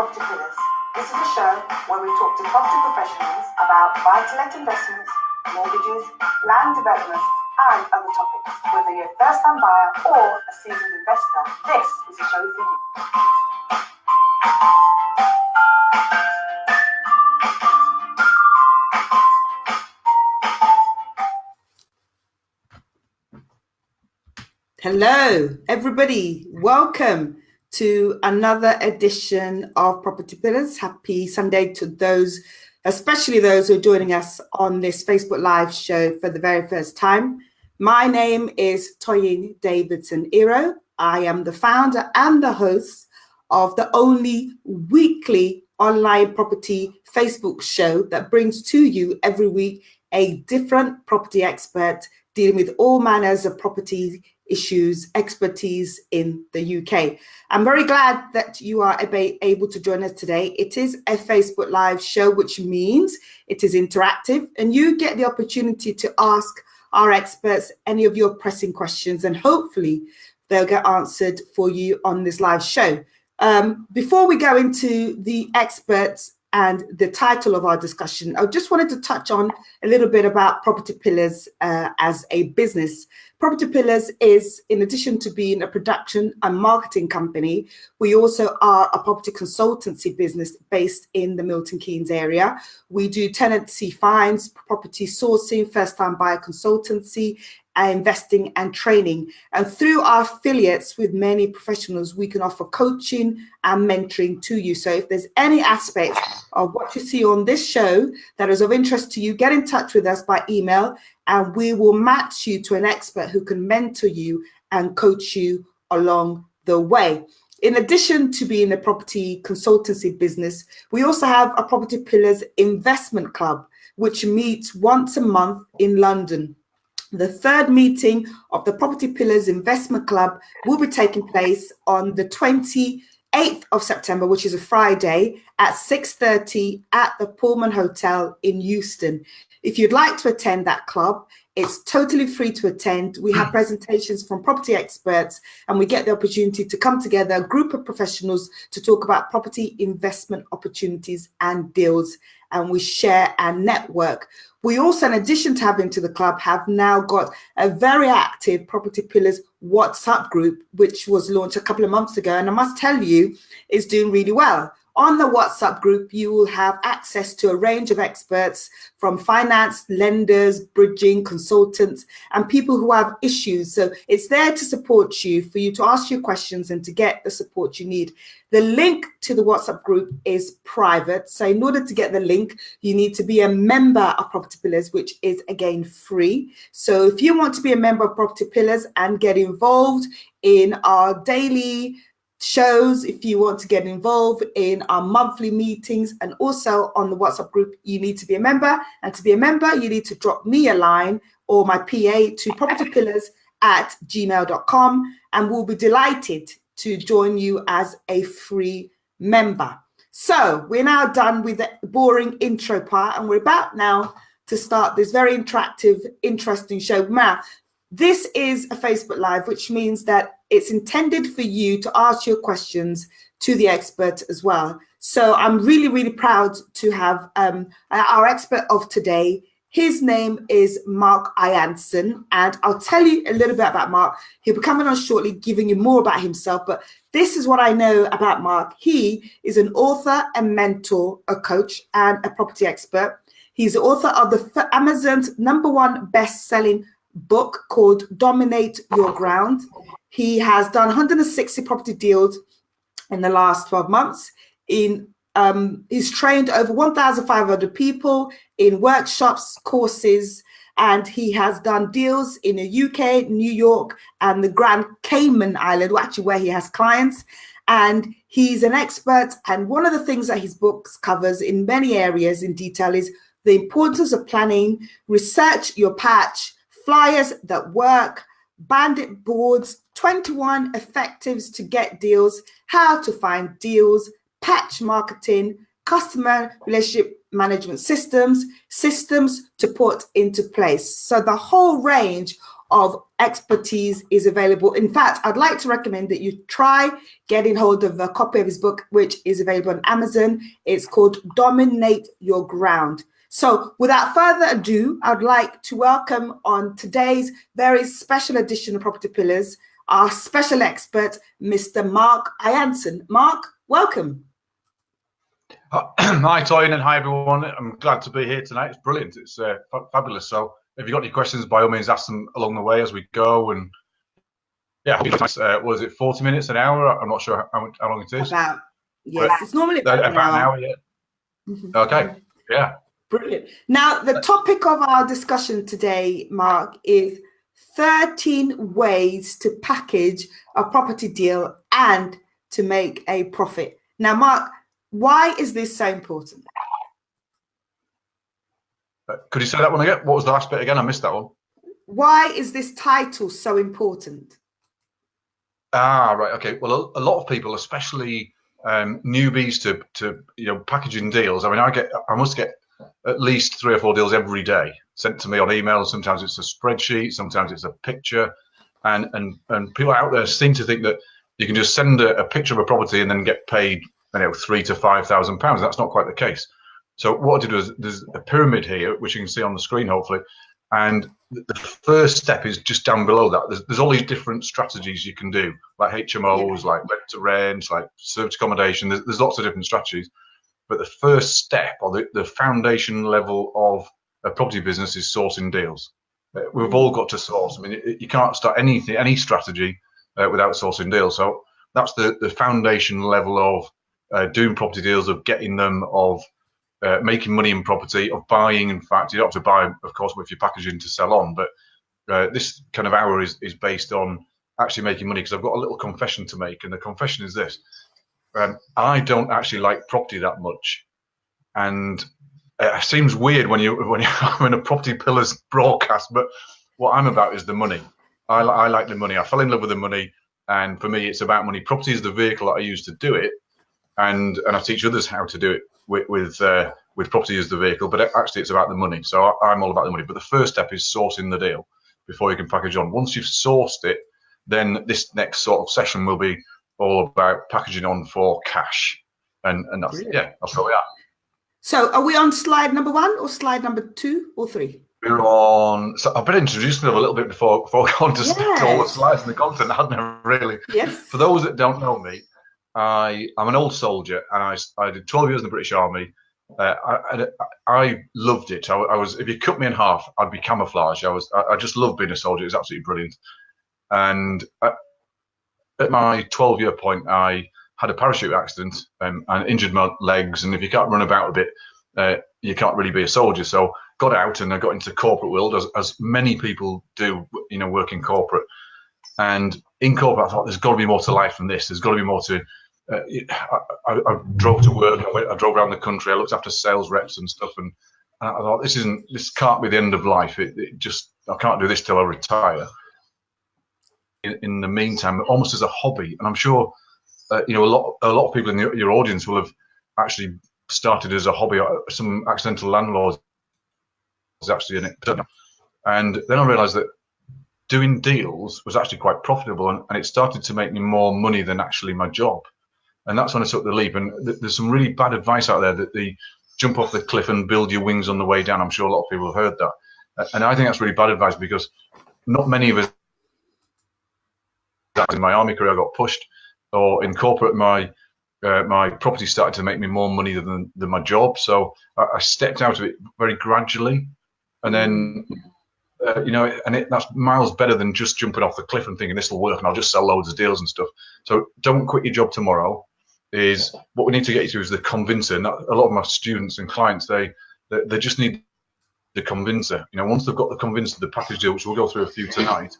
Property Pillars. This is a show where we talk to property professionals about buy-to-let investments, mortgages, land development, and other topics. Whether you're a first-time buyer or a seasoned investor, this is a show for you. Hello, everybody. Welcome to another edition of Property Pillars. Happy Sunday to those, especially those who are joining us on this Facebook Live show for the very first time. My name is Toyin Davidson-ero. I am the founder and the host of the only weekly online property Facebook show that brings to you every week a different property expert dealing with all manners of property issues, expertise in the UK. I'm very glad that you are able to join us today. It is a Facebook Live show, which means it is interactive and you get the opportunity to ask our experts any of your pressing questions, and hopefully they'll get answered for you on this live show. Before we go into the experts and the title of our discussion, I just wanted to touch on a little bit about Property Pillars as a business. Property Pillars is, in addition to being a production and marketing company, we also are a property consultancy business based in the Milton Keynes area. We do tenancy finds, property sourcing, first-time buyer consultancy, investing and training. And through our affiliates with many professionals, we can offer coaching and mentoring to you. So if there's any aspect of what you see on this show that is of interest to you, get in touch with us by email and we will match you to an expert who can mentor you and coach you along the way. In addition to being a property consultancy business, we also have a Property Pillars Investment Club, which meets once a month in London. The third meeting of the Property Pillars Investment Club will be taking place on the 28th of September, which is a Friday, at 6:30 at the Pullman Hotel in Euston. If you'd like to attend that club, it's totally free to attend. We have presentations from property experts and we get the opportunity to come together, a group of professionals, to talk about property investment opportunities and deals, and we share and network. We also, in addition to having to the club, have now got a very active Property Pillars WhatsApp group, which was launched a couple of months ago, and I must tell you, is doing really well. On the WhatsApp group, you will have access to a range of experts from finance, lenders, bridging, consultants, and people who have issues. So it's there to support you, for you to ask your questions and to get the support you need. The link to the WhatsApp group is private. So in order to get the link, you need to be a member of Property Pillars, which is again free. So if you want to be a member of Property Pillars and get involved in our daily shows, if you want to get involved in our monthly meetings and also on the WhatsApp group, you need to be a member. And to be a member, you need to drop me a line or my PA to propertypillars@gmail.com, and we'll be delighted to join you as a free member. So we're now done with the boring intro part, and we're about now to start this very interactive, interesting show. Now, this is a Facebook Live, which means that it's intended for you to ask your questions to the expert as well. So I'm really, really proud to have our expert of today. His name is Mark Ianson, and I'll tell you a little bit about Mark. He'll be coming on shortly, giving you more about himself, but this is what I know about Mark. He is an author, a mentor, a coach, and a property expert. He's the author of the Amazon's #1 best-selling book called Dominate Your Ground. He has done 160 property deals in the last 12 months. He's trained over 1,500 people in workshops, courses, and he has done deals in the UK, New York, and the Grand Cayman Island, actually where he has clients. And he's an expert. And one of the things that his books covers in many areas in detail is the importance of planning, research your patch, flyers that work, bandit boards, 21 effectives to get deals, how to find deals, patch marketing, customer relationship management systems to put into place. So the whole range of expertise is available. In fact, I'd like to recommend that you try getting hold of a copy of his book, which is available on Amazon. It's called Dominate Your Ground. So without further ado, I'd like to welcome on today's very special edition of Property Pillars, our special expert, Mr. Mark Ianson. Mark, welcome. Hi, Toyin, and hi, everyone. I'm glad to be here tonight. It's brilliant. It's fabulous. So if you've got any questions, by all means, ask them along the way as we go. And yeah, was it 40 minutes, an hour? I'm not sure how long it is. It's normally about an hour. Yeah. Okay, yeah. Brilliant. Now, the topic of our discussion today, Mark, is 13 ways to package a property deal and to make a profit. Now, Mark, why is this so important? Could you say that one again? What was the last bit again? I missed that one. Why is this title so important? Right. Okay. Well, a lot of people, especially newbies to packaging deals. I mean, I must get at least 3 or 4 deals every day sent to me on email. Sometimes it's a spreadsheet, sometimes it's a picture, and people out there seem to think that you can just send a picture of a property and then get paid, £3,000 to £5,000. That's not quite the case. So what I did was, there's a pyramid here, which you can see on the screen, hopefully. And the first step is just down below that. There's all these different strategies you can do, like HMOs, like rent to rent, like service accommodation. There's lots of different strategies. But the first step, or the foundation level of a property business, is sourcing deals. We've all got to source. I mean, you can't start any strategy without sourcing deals. So that's the foundation level of doing property deals, of getting them, of making money in property, of buying. In fact, you don't have to buy, of course, if you're packaging to sell on. But this kind of hour is based on actually making money, because I've got a little confession to make, and the confession is this. I don't actually like property that much, and it seems weird when you're in a Property Pillars broadcast, but what I'm about is the money. I like the money. I fell in love with the money, and for me, it's about money. Property is the vehicle that I use to do it, and I teach others how to do it with property as the vehicle. But actually, it's about the money. So I'm all about the money. But the first step is sourcing the deal before you can package on. Once you've sourced it, then this next sort of session will be all about packaging on for cash, and that's that's where we are. So are we on slide number 1 or slide number 2 or 3? We're on. So I've been introducing them a little bit before we go on to all the slides and the content, hadn't I, really? Yes. For those that don't know me, I'm an old soldier, and I did 12 years in the British Army. I loved it. I was, if you cut me in half, I'd be camouflage. I just loved being a soldier. It was absolutely brilliant. And at my 12-year point, I had a parachute accident and injured my legs. And if you can't run about a bit, you can't really be a soldier. So got out, and I got into the corporate world, as many people do, work in corporate. And in corporate, I thought, there's got to be more to life than this. There's got to be more to. I drove to work. I drove around the country. I looked after sales reps and stuff. And I thought, this can't be the end of life. I can't do this till I retire. In the meantime, almost as a hobby, and I'm sure a lot of people in your audience will have actually started as a hobby. Some accidental landlords actually in it, and then I realised that doing deals was actually quite profitable, and it started to make me more money than actually my job. And that's when I took the leap. And there's some really bad advice out there, that the jump off the cliff and build your wings on the way down. I'm sure a lot of people have heard that, and I think that's really bad advice, because not many of us. In my army career, I got pushed, or in corporate, my property started to make me more money than my job. So I stepped out of it very gradually, and then that's miles better than just jumping off the cliff and thinking this will work and I'll just sell loads of deals and stuff. So don't quit your job tomorrow. Is what we need to get you to is the convincer. And a lot of my students and clients, they just need the convincer. Once they've got the convincer, the package deal, which we'll go through a few tonight,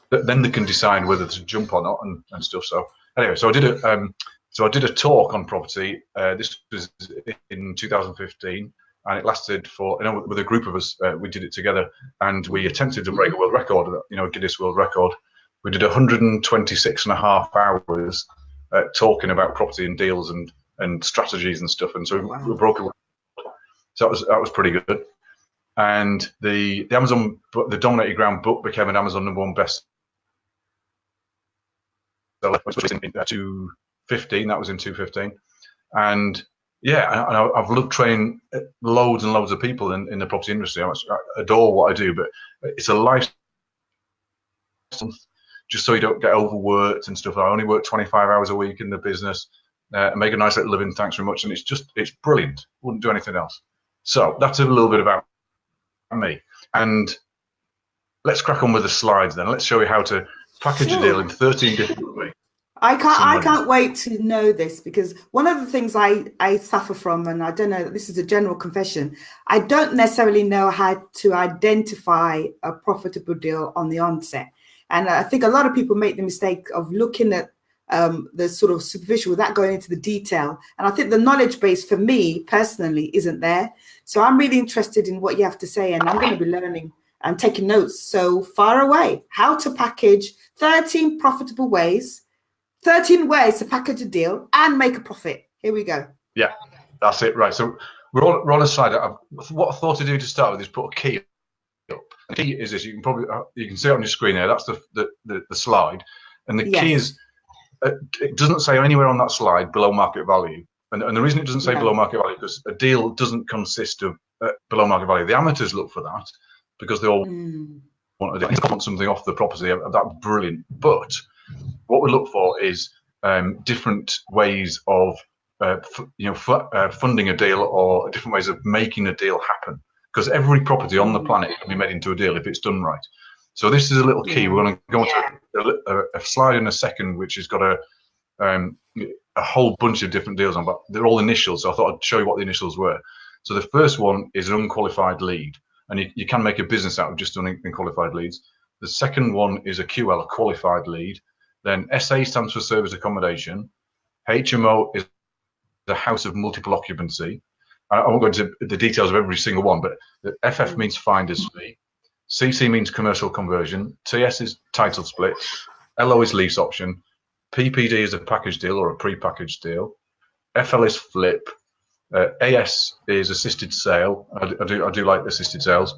then they can decide whether to jump or not and stuff. So anyway, so I did a talk on property. This was in 2015, and it lasted for, with a group of us. We did it together, and we attempted to break a world record. Guinness World Record. We did 126.5 hours talking about property and deals and strategies and stuff. And so we broke it. So that was pretty good. and the Amazon, the Dominated Ground book became an Amazon #1 bestseller, which was in 2015. That was in 2015, and yeah, I've loved training loads and loads of people in the property industry. I adore what I do, but it's a life, just so you don't get overworked and stuff. I only work 25 hours a week in the business, and make a nice little living. Thanks very much, and it's brilliant. Wouldn't do anything else. So that's a little bit about me, and let's crack on with the slides then. Let's show you how to package a deal in 13 different ways. I can't wait to know this, because one of the things I suffer from, and I don't know, this is a general confession, I don't necessarily know how to identify a profitable deal on the onset. And I think a lot of people make the mistake of looking at the sort of superficial without going into the detail. And I think the knowledge base for me personally isn't there. So I'm really interested in what you have to say, and I'm going to be learning and taking notes. So far away, how to package 13 profitable ways. 13 ways to package a deal and make a profit. Here we go. Yeah, that's it. Right. So we're on a slide. What I thought to do to start with is put a key up. The key is this. You can see it on your screen there. That's the slide. And the key is, it doesn't say anywhere on that slide below market value. And the reason it doesn't say below market value is because a deal doesn't consist of below market value. The amateurs look for that because they all want something off the property. That's brilliant. But what we look for is different ways of funding a deal, or different ways of making a deal happen. Because every property on the planet can be made into a deal if it's done right. So this is a little key. We're going to go into a slide in a second, which has got a whole bunch of different deals on, but they're all initials. So I thought I'd show you what the initials were. So the first one is an unqualified lead, and you can make a business out of just doing unqualified leads. The second one is a QL, a qualified lead. Then SA stands for service accommodation. HMO is the house of multiple occupancy. I won't go into the details of every single one, but the FF means finder's fee. CC means commercial conversion. TS is title split. LO is lease option. PPD is a package deal or a pre-packaged deal. FL is flip. AS is assisted sale. I do like assisted sales.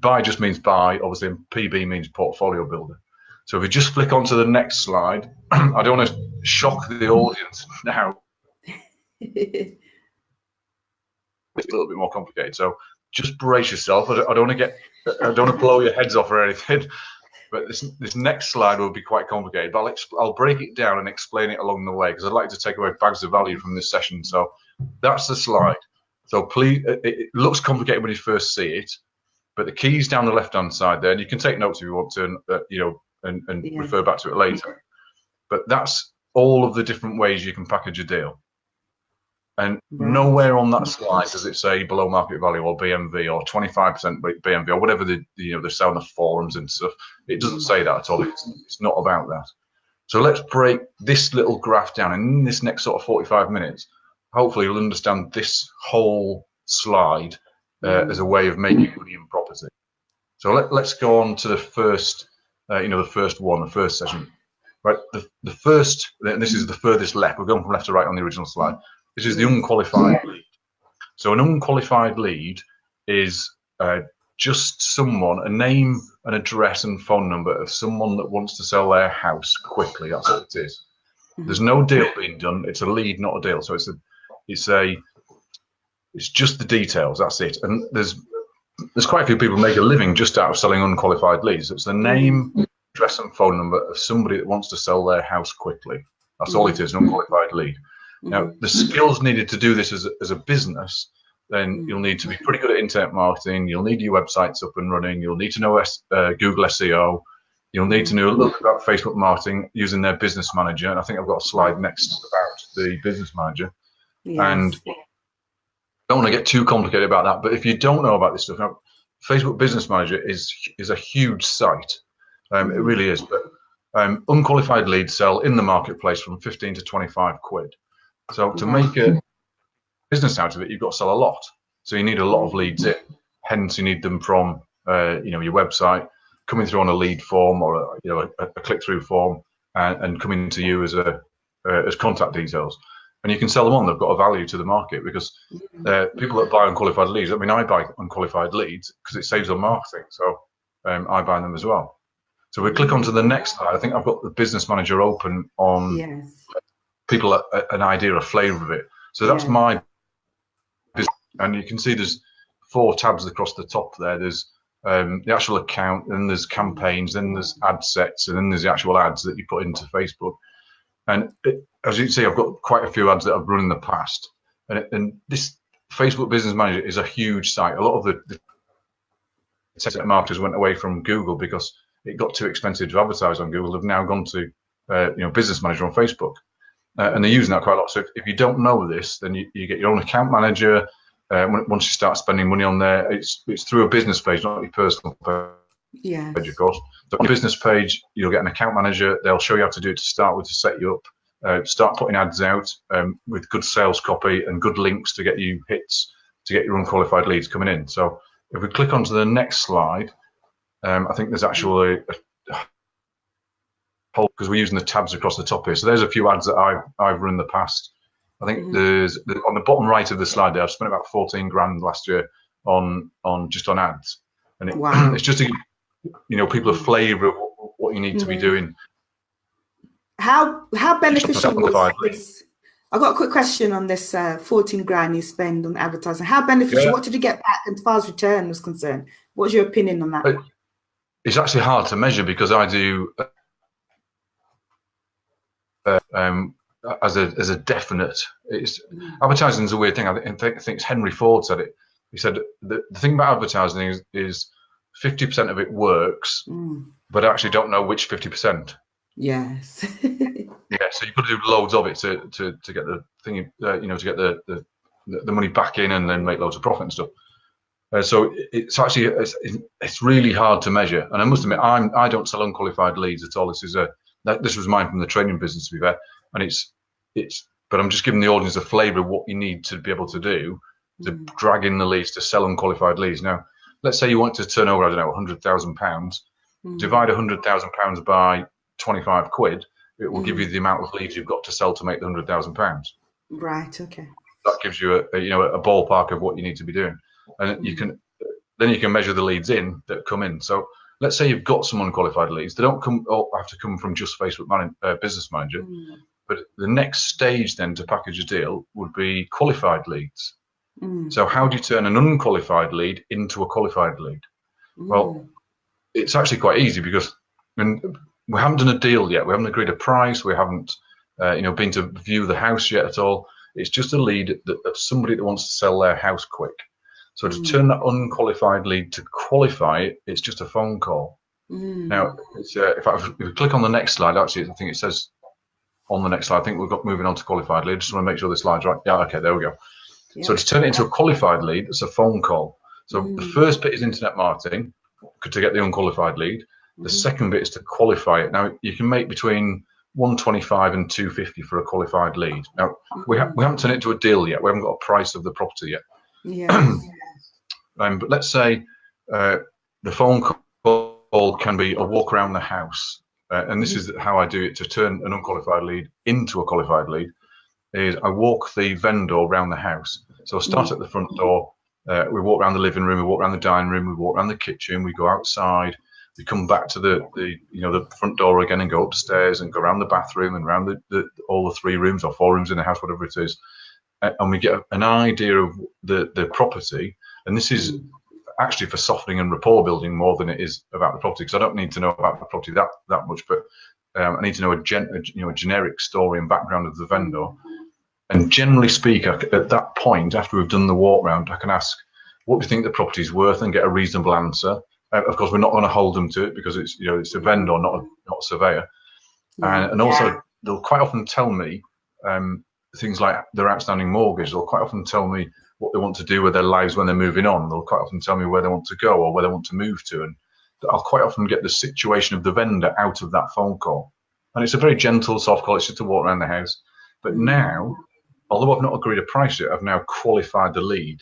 Buy just means buy, obviously, and PB means portfolio builder. So if we just flick on to the next slide, I don't want to shock the audience now. It's a little bit more complicated. So just brace yourself. I don't want to blow your heads off or anything. But this next slide will be quite complicated. But I'll break it down and explain it along the way, because I'd like to take away bags of value from this session. So that's the slide. So please, it looks complicated when you first see it, but the key's down the left-hand side there, and you can take notes if you want to, and refer back to it later. But that's all of the different ways you can package a deal. And nowhere on that slide does it say below market value or BMV or 25% BMV or whatever they say on the forums and stuff. It doesn't say that at all. It's not about that. So let's break this little graph down. And in this next sort of 45 minutes, hopefully you'll understand this whole slide as a way of making money in property. So let's go on to the first, the first session. Right, the first, and this is the furthest left. We're going from left to right on the original slide. This is the unqualified lead. So an unqualified lead is just someone, a name, an address and phone number of someone that wants to sell their house quickly. That's what it is. There's no deal being done. It's a lead, not a deal. So it's just the details. That's it. And there's quite a few people make a living just out of selling unqualified leads. It's the name, address and phone number of somebody that wants to sell their house quickly. That's all it is, an unqualified lead. Now, the skills needed to do this as a business, then you'll need to be pretty good at internet marketing. You'll need your websites up and running. You'll need to know Google SEO. You'll need to know a little bit about Facebook marketing using their business manager. And I think I've got a slide next about the business manager. Yes. And I don't want to get too complicated about that. But if you don't know about this stuff, now, Facebook Business Manager is a huge site. It really is. But unqualified leads sell in the marketplace from 15 to 25 quid. So to make a business out of it, you've got to sell a lot. So you need a lot of leads in. Hence, you need them from your website, coming through on a lead form or a click-through form, and coming to you as contact details. and you can sell them on. They've got a value to the market because people that buy unqualified leads. I mean, I buy unqualified leads because it saves on marketing, so I buy them as well. So we click onto the next slide. I think I've got the business manager open on people an idea, a flavour of it. So that's my business, and you can see there's 4 tabs across the top there. There's the actual account, then there's campaigns, then there's ad sets, and then there's the actual ads that you put into Facebook. And as you can see, I've got quite a few ads that I've run in the past. And this Facebook Business Manager is a huge site. A lot of the marketers went away from Google because it got too expensive to advertise on Google. They've now gone to Business Manager on Facebook, and they're using that quite a lot. So if you don't know this, then you get your own account manager. Once you start spending money on there, it's through a business page, not your personal page, of course. So on your business page, you'll get an account manager. They'll show you how to do it to start with, to set you up, start putting ads out with good sales copy and good links to get you hits, to get your unqualified leads coming in. So if we click onto the next slide, I think there's actually a whole, because we're using the tabs across the top here. So there's a few ads that I've run in the past. I think there's on the bottom right of the slide there, I've spent about 14 grand last year on ads, and it's just to give people a flavour of what you need to be doing. How beneficial was this? I've got a quick question on this 14 grand you spend on advertising. How beneficial? What did you get back as far as return was concerned? What's your opinion on that? It's actually hard to measure because I do as a definite. Advertising is a weird thing. I think it's Henry Ford said it. He said the thing about advertising is 50% of it works, but I actually don't know which 50%. Yes. So you've got to do loads of it to get the thing, to get the money back in and then make loads of profit and stuff. So it's actually it's really hard to measure. And I must admit, I don't sell unqualified leads at all. This was mine from the training business, to be fair. And but I'm just giving the audience a flavour of what you need to be able to do to drag in the leads, to sell unqualified leads. Now, let's say you want to turn over, I don't know, £100,000. Divide £100,000 by 25 quid. It will give you the amount of leads you've got to sell to make the £100,000. Right. Okay. That gives you a ballpark of what you need to be doing, and you can measure the leads that come in. So let's say you've got some unqualified leads. They don't have to come from just Facebook Business Manager. But the next stage then to package a deal would be qualified leads. So how do you turn an unqualified lead into a qualified lead? Well, it's actually quite easy because we haven't done a deal yet. We haven't agreed a price. We haven't been to view the house yet at all. It's just a lead of somebody that wants to sell their house quick. So to turn that unqualified lead to qualify it, it's just a phone call. Now, if we click on the next slide, actually, I think it says on the next slide, I think we've got moving on to qualified lead. Just want to make sure this slide's right. Yeah, okay, there we go. So to turn it into a qualified lead, it's a phone call. So the first bit is internet marketing to get the unqualified lead. The second bit is to qualify it. Now, you can make between 125 and 250 for a qualified lead. Now, we haven't turned it into a deal yet. We haven't got a price of the property yet. But let's say the phone call can be a walk around the house. And this is how I do it to turn an unqualified lead into a qualified lead, is I walk the vendor around the house. So I start at the front door, we walk around the living room, we walk around the dining room, we walk around the kitchen, we go outside, we come back to the front door again and go upstairs and go around the bathroom and around all the 3 rooms or 4 rooms in the house, whatever it is. And we get an idea of the property. And this is actually for softening and rapport building more than it is about the property, because I don't need to know about the property that much, but I need to know a generic story and background of the vendor. And generally speaking, at that point, after we've done the walk round, I can ask, what do you think the property's worth, and get a reasonable answer. Of course, we're not going to hold them to it because it's a vendor, not a surveyor. And also, they'll quite often tell me things like their outstanding mortgage. They'll quite often tell me what they want to do with their lives when they're moving on. They'll quite often tell me where they want to go or where they want to move to. And I'll quite often get the situation of the vendor out of that phone call. And it's a very gentle, soft call. It's just to walk around the house. But now, although I've not agreed a price yet, I've now qualified the lead.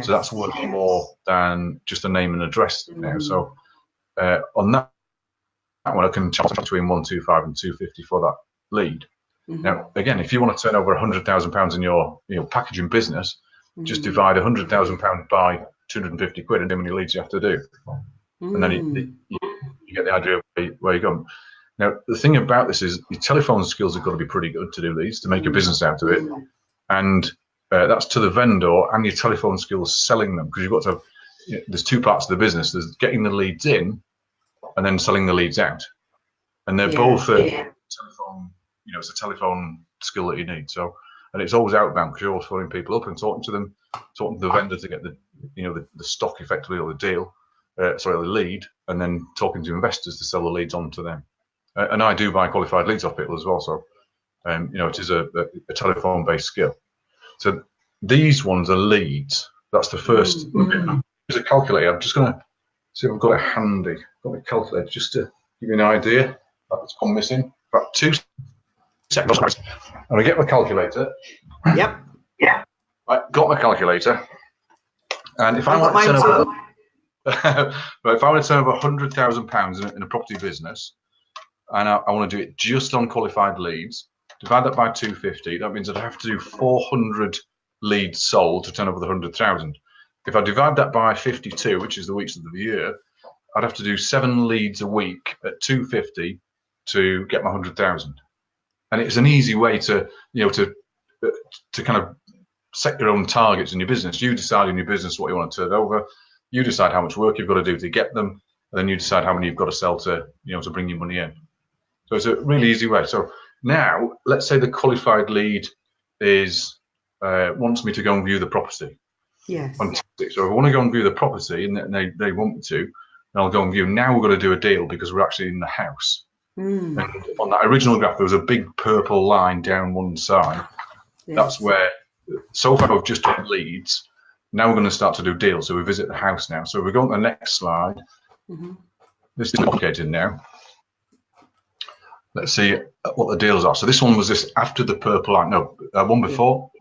So that's worth more than just a name and address now. So on that one, I can charge between 125 and 250 for that lead. Now, again, if you want to turn over £100,000 in your packaging business, just divide £100,000 by 250 quid and how many leads you have to do. And then you get the idea of where you're going. Now, the thing about this is your telephone skills have got to be pretty good to do these, to make a business out of it. And that's to the vendor and your telephone skills selling them, because you've got to have, there's two parts of the business. There's getting the leads in and then selling the leads out. And they're both telephone, it's a telephone skill that you need. So, and it's always outbound because you're always phoning people up and talking to them, talking to the vendor to get the stock effectively, or the deal, the lead, and then talking to investors to sell the leads on to them. And I do buy qualified leads off people as well. So, it is a telephone-based skill. So these ones are leads. That's the first. Here's a calculator. I'm just going to see if I've got it handy. Got my calculator just to give you an idea. That's gone missing. About 2 seconds. And I get my calculator. Yep. Yeah. I got my calculator. And if I want to turn over £100,000 in a property business, and I want to do it just on qualified leads, divide that by 250. That means I'd have to do 400 leads sold to turn over the 100,000. If I divide that by 52, which is the weeks of the year, I'd have to do 7 leads a week at 250 to get my 100,000. And it's an easy way to kind of set your own targets in your business. You decide in your business what you want to turn over. You decide how much work you've got to do to get them, and then you decide how many you've got to sell to bring your money in. So it's a really easy way. So now, let's say the qualified lead is wants me to go and view the property. Yes. Fantastic. So if I want to go and view the property, and they want me to, then I'll go and view. Now we're going to do a deal because we're actually in the house. And on that original graph, there was a big purple line down one side. Yes. That's where, so far we've just done leads. Now we're going to start to do deals. So we visit the house now. So if we go on the next slide, this is complicated now. Let's see what the deals are. So this one was this after the purple line. No, one before.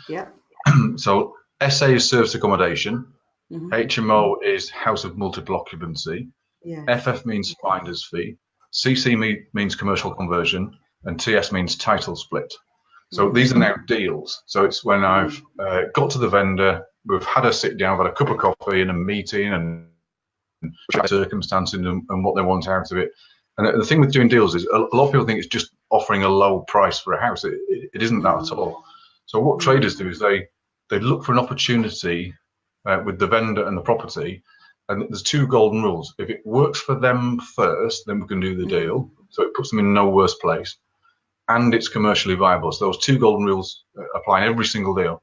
Yeah. So SA is service accommodation. HMO is house of multiple occupancy. Yeah. FF means finder's fee. CC means commercial conversion. And TS means title split. So these are now deals. So it's when I've got to the vendor, we've had a sit down, had a cup of coffee and a meeting and circumstances and what they want out of it. And the thing with doing deals is a lot of people think it's just offering a low price for a house. It isn't that at all. So what traders do is they look for an opportunity with the vendor and the property. And there's 2 golden rules. If it works for them first, then we can do the deal. So it puts them in no worse place. And it's commercially viable. So those 2 golden rules apply in every single deal.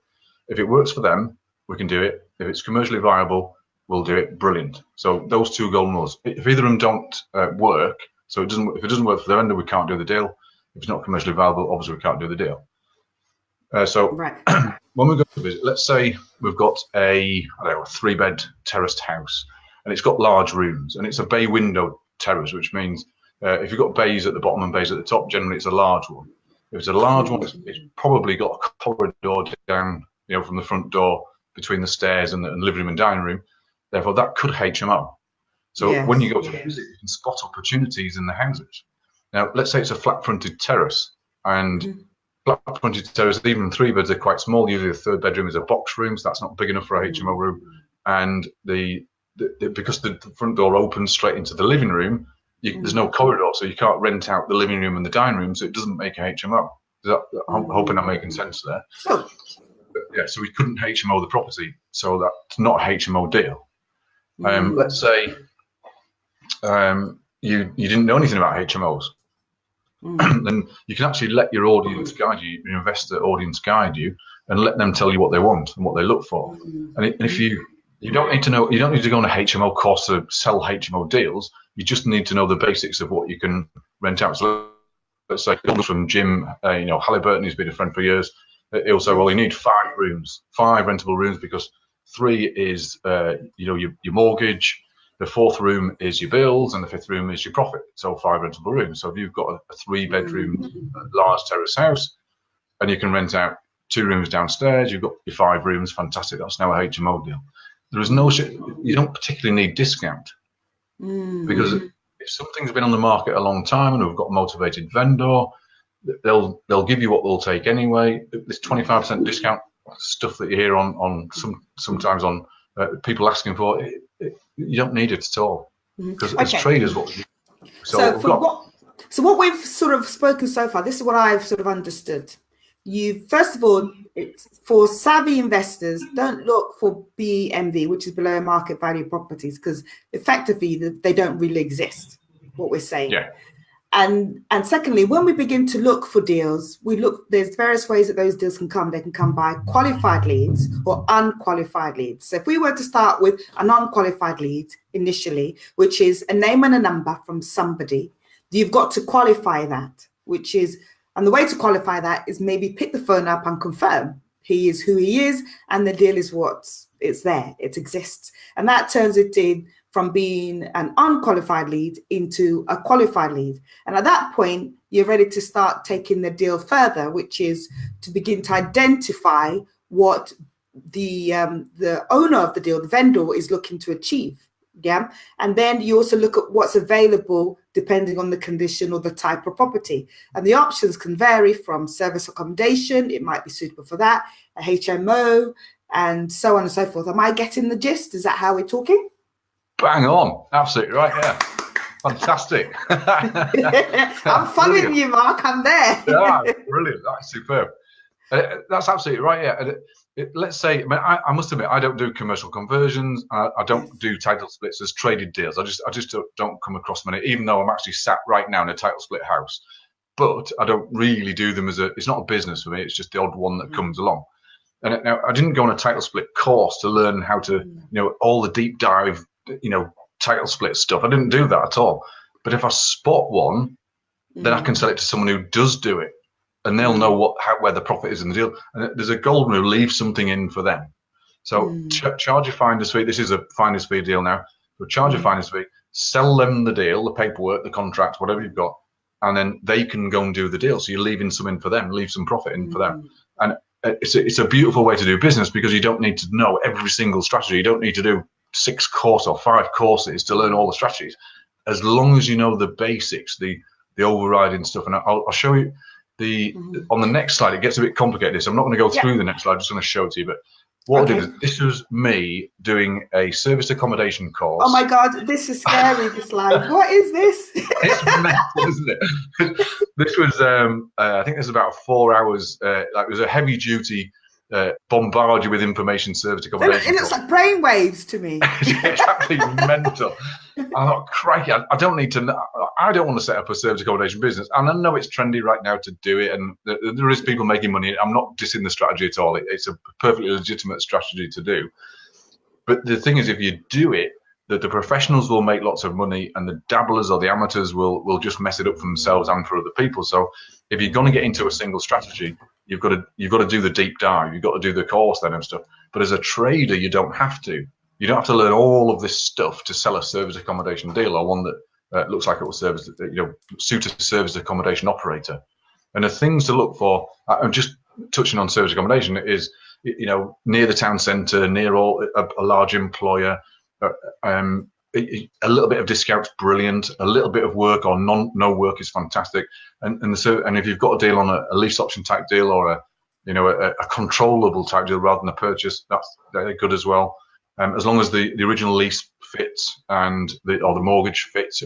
If it works for them, we can do it. If it's commercially viable, we'll do it. Brilliant. So those 2 golden rules. If either of them don't work, so if it doesn't work for the vendor, we can't do the deal. If it's not commercially viable, obviously we can't do the deal. When we go to visit, let's say we've got a 3-bed terraced house, and it's got large rooms, and it's a bay window terrace, which means if you've got bays at the bottom and bays at the top, generally it's a large one. If it's a large one, it's probably got a corridor down, from the front door between the stairs and the living room and dining room. Therefore, that could HMO. So when you go to visit, you can spot opportunities in the houses. Now, let's say it's a flat-fronted terrace, and flat-fronted terrace, even 3 beds are quite small. Usually, the 3rd bedroom is a box room, so that's not big enough for a HMO room. And because the front door opens straight into the living room, there's no corridor, so you can't rent out the living room and the dining room, so it doesn't make a HMO. I'm hoping I'm making sense there. So we couldn't HMO the property, so that's not a HMO deal. Let's say you didn't know anything about HMOs. Then you can actually let your audience guide you, your investor audience guide you, and let them tell you what they want and what they look for. And if you don't need to know, you don't need to go on a HMO course to sell HMO deals. You just need to know the basics of what you can rent out. So let's say from Jim, Halliburton, who's been a friend for years. He'll say, well, you need 5 rooms, 5 rentable rooms, because 3 is your mortgage. The 4th room is your bills, and the 5th room is your profit. So 5 rentable rooms. So if you've got a 3-bedroom large terrace house, and you can rent out 2 rooms downstairs, you've got your 5 rooms. Fantastic. That's now a HMO deal. There is no you don't particularly need discount, because if something's been on the market a long time and we've got a motivated vendor, they'll give you what they'll take anyway. This 25% discount stuff that you hear on sometimes on people asking for it, you don't need it at all, because as traders, so what we've sort of spoken so far, this is what I've sort of understood. You, first of all, for savvy investors, don't look for BMV, which is below market value properties, because effectively they don't really exist, what we're saying. Yeah. And secondly, when we begin to look for deals, there's various ways that those deals can come. They can come by qualified leads or unqualified leads. So if we were to start with an unqualified lead initially, which is a name and a number from somebody, you've got to qualify that, and the way to qualify that is maybe pick the phone up and confirm he is who he is, and the deal is it's there, it exists. And that turns it in from being an unqualified lead into a qualified lead. And at that point, you're ready to start taking the deal further, which is to begin to identify what the owner of the deal, the vendor, is looking to achieve. Yeah. And then you also look at what's available depending on the condition or the type of property. And the options can vary from service accommodation, it might be suitable for that, a HMO, and so on and so forth. Am I getting the gist? Is that how we're talking? Bang on. Absolutely right. Yeah. Fantastic. I'm following you, Mark. I'm there. Yeah, brilliant. That's superb. That's absolutely right. Yeah. Let's say, I must admit, I don't do commercial conversions. I don't do title splits as traded deals. I just don't come across many, even though I'm actually sat right now in a title split house. But I don't really do them it's not a business for me. It's just the odd one that comes along. And now I didn't go on a title split course to learn how to, all the deep dive, title split stuff. I didn't do that at all. But if I spot one, then I can sell it to someone who does do it. And they'll know where the profit is in the deal. And there's a golden rule: leave something in for them. So charge a finder's fee. This is a finder's fee deal now. So charge a finder's fee, sell them the deal, the paperwork, the contracts, whatever you've got, and then they can go and do the deal. So you're leaving some in for them, leave some profit in for them. And it's a beautiful way to do business, because you don't need to know every single strategy. You don't need to do 6 courses or 5 courses to learn all the strategies. As long as you know the basics, the overriding stuff. And I'll show you. On the next slide, it gets a bit complicated. So I'm not going to go through the next slide. I'm just going to show it to you. But what I did is, this was me doing a service accommodation course. Oh my God, this is scary, this slide. What is this? It's mental, isn't it? This was, I think this was about 4 hours. It was a heavy duty, bombard you with information service accommodation. It looks like brainwaves to me. It's absolutely mental. I thought, crikey, I don't need to know. I don't want to set up a service accommodation business. And I know it's trendy right now to do it, and there is people making money. I'm not dissing the strategy at all. It's a perfectly legitimate strategy to do. But the thing is, if you do it, that the professionals will make lots of money, and the dabblers or the amateurs will just mess it up for themselves and for other people. So if you're going to get into a single strategy, you've got to do the deep dive. You've got to do the course then and stuff. But as a trader, you don't have to. You don't have to learn all of this stuff to sell a service accommodation deal, or one that looks like it will suit a service accommodation operator. And the things to look for, I'm just touching on service accommodation, is near the town centre, near a large employer. A little bit of discount's brilliant. A little bit of work or no work is fantastic. And if you've got a deal on a lease option type deal, or a controllable type deal rather than a purchase, that's very good as well. As long as the original lease fits and the mortgage fits,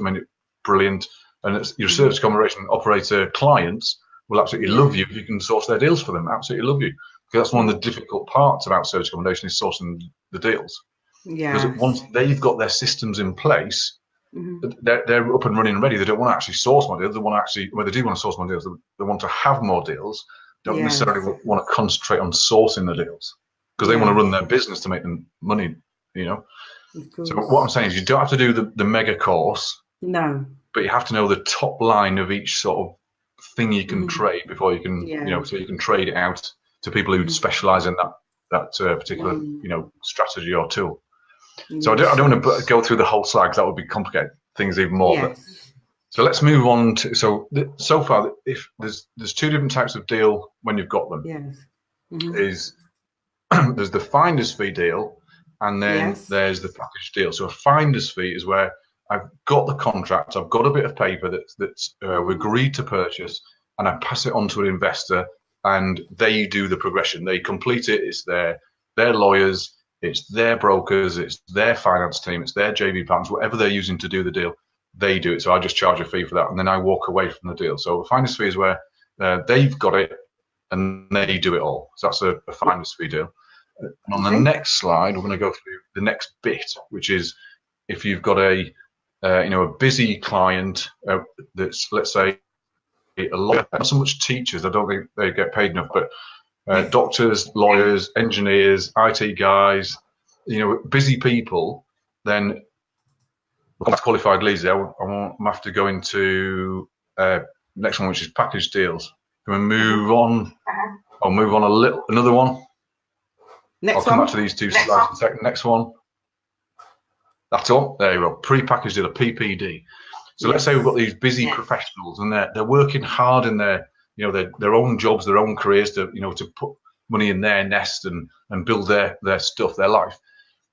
brilliant. And your service accommodation operator clients will absolutely love you if you can source their deals for them. Absolutely love you. Because that's one of the difficult parts about service accommodation, is sourcing the deals. Yeah. Because once they've got their systems in place, they're up and running and ready. They don't want to actually source more deals. They want to actually, they do want to source more deals. They want to have more deals. Don't necessarily want to concentrate on sourcing the deals, because they want to run their business to make them money. So what I'm saying is, you don't have to do the mega course. No. But you have to know the top line of each sort of thing you can trade before you can, so you can trade it out to people who specialize in that particular, strategy or tool. So I don't want to go through the whole slide, because that would be complicated things even more. But, so let's move on to, so far, if there's 2 different types of deal when you've got them. Is there's the finder's fee deal, and then there's the package deal. So a finder's fee is where I've got the contract, I've got a bit of paper that's we've agreed to purchase, and I pass it on to an investor, and they do the progression. They complete it. It's their lawyers, it's their brokers, it's their finance team, it's their JV partners, whatever they're using to do the deal, they do it. So I just charge a fee for that, and then I walk away from the deal. So a finder's fee is where they've got it and they do it all. So that's a finder's fee deal. And on the next slide, we're going to go through the next bit, which is if you've got a busy client that's, let's say, a lawyer, not so much teachers, I don't think they get paid enough, but doctors, lawyers, engineers, IT guys, busy people, then qualified leads there. I have to go into next one, which is package deals. Can we move on? I'll move on another one. I'll come back to these two slides in a second. Next one. That's all. There you go. Pre-packaged deal, a PPD. So let's say we've got these busy professionals, and they're working hard in their own jobs, their own careers, to put money in their nest and build their stuff, their life.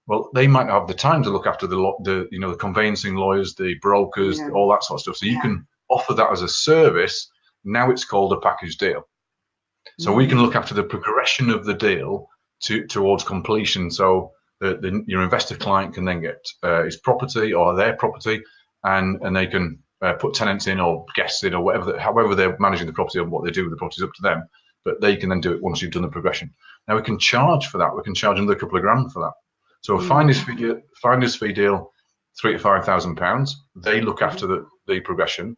Well, they might not have the time to look after the conveyancing lawyers, the brokers, all that sort of stuff. So you can offer that as a service. Now it's called a package deal. So we can look after the progression of the deal towards completion. So your investor client can then get his property or their property, and they can put tenants in or guests in or whatever, however they're managing the property and what they do with the property is up to them. But they can then do it once you've done the progression. Now we can charge for that. We can charge another couple of grand for that. So a finder's fee deal, £3,000 to £5,000. They look after the progression.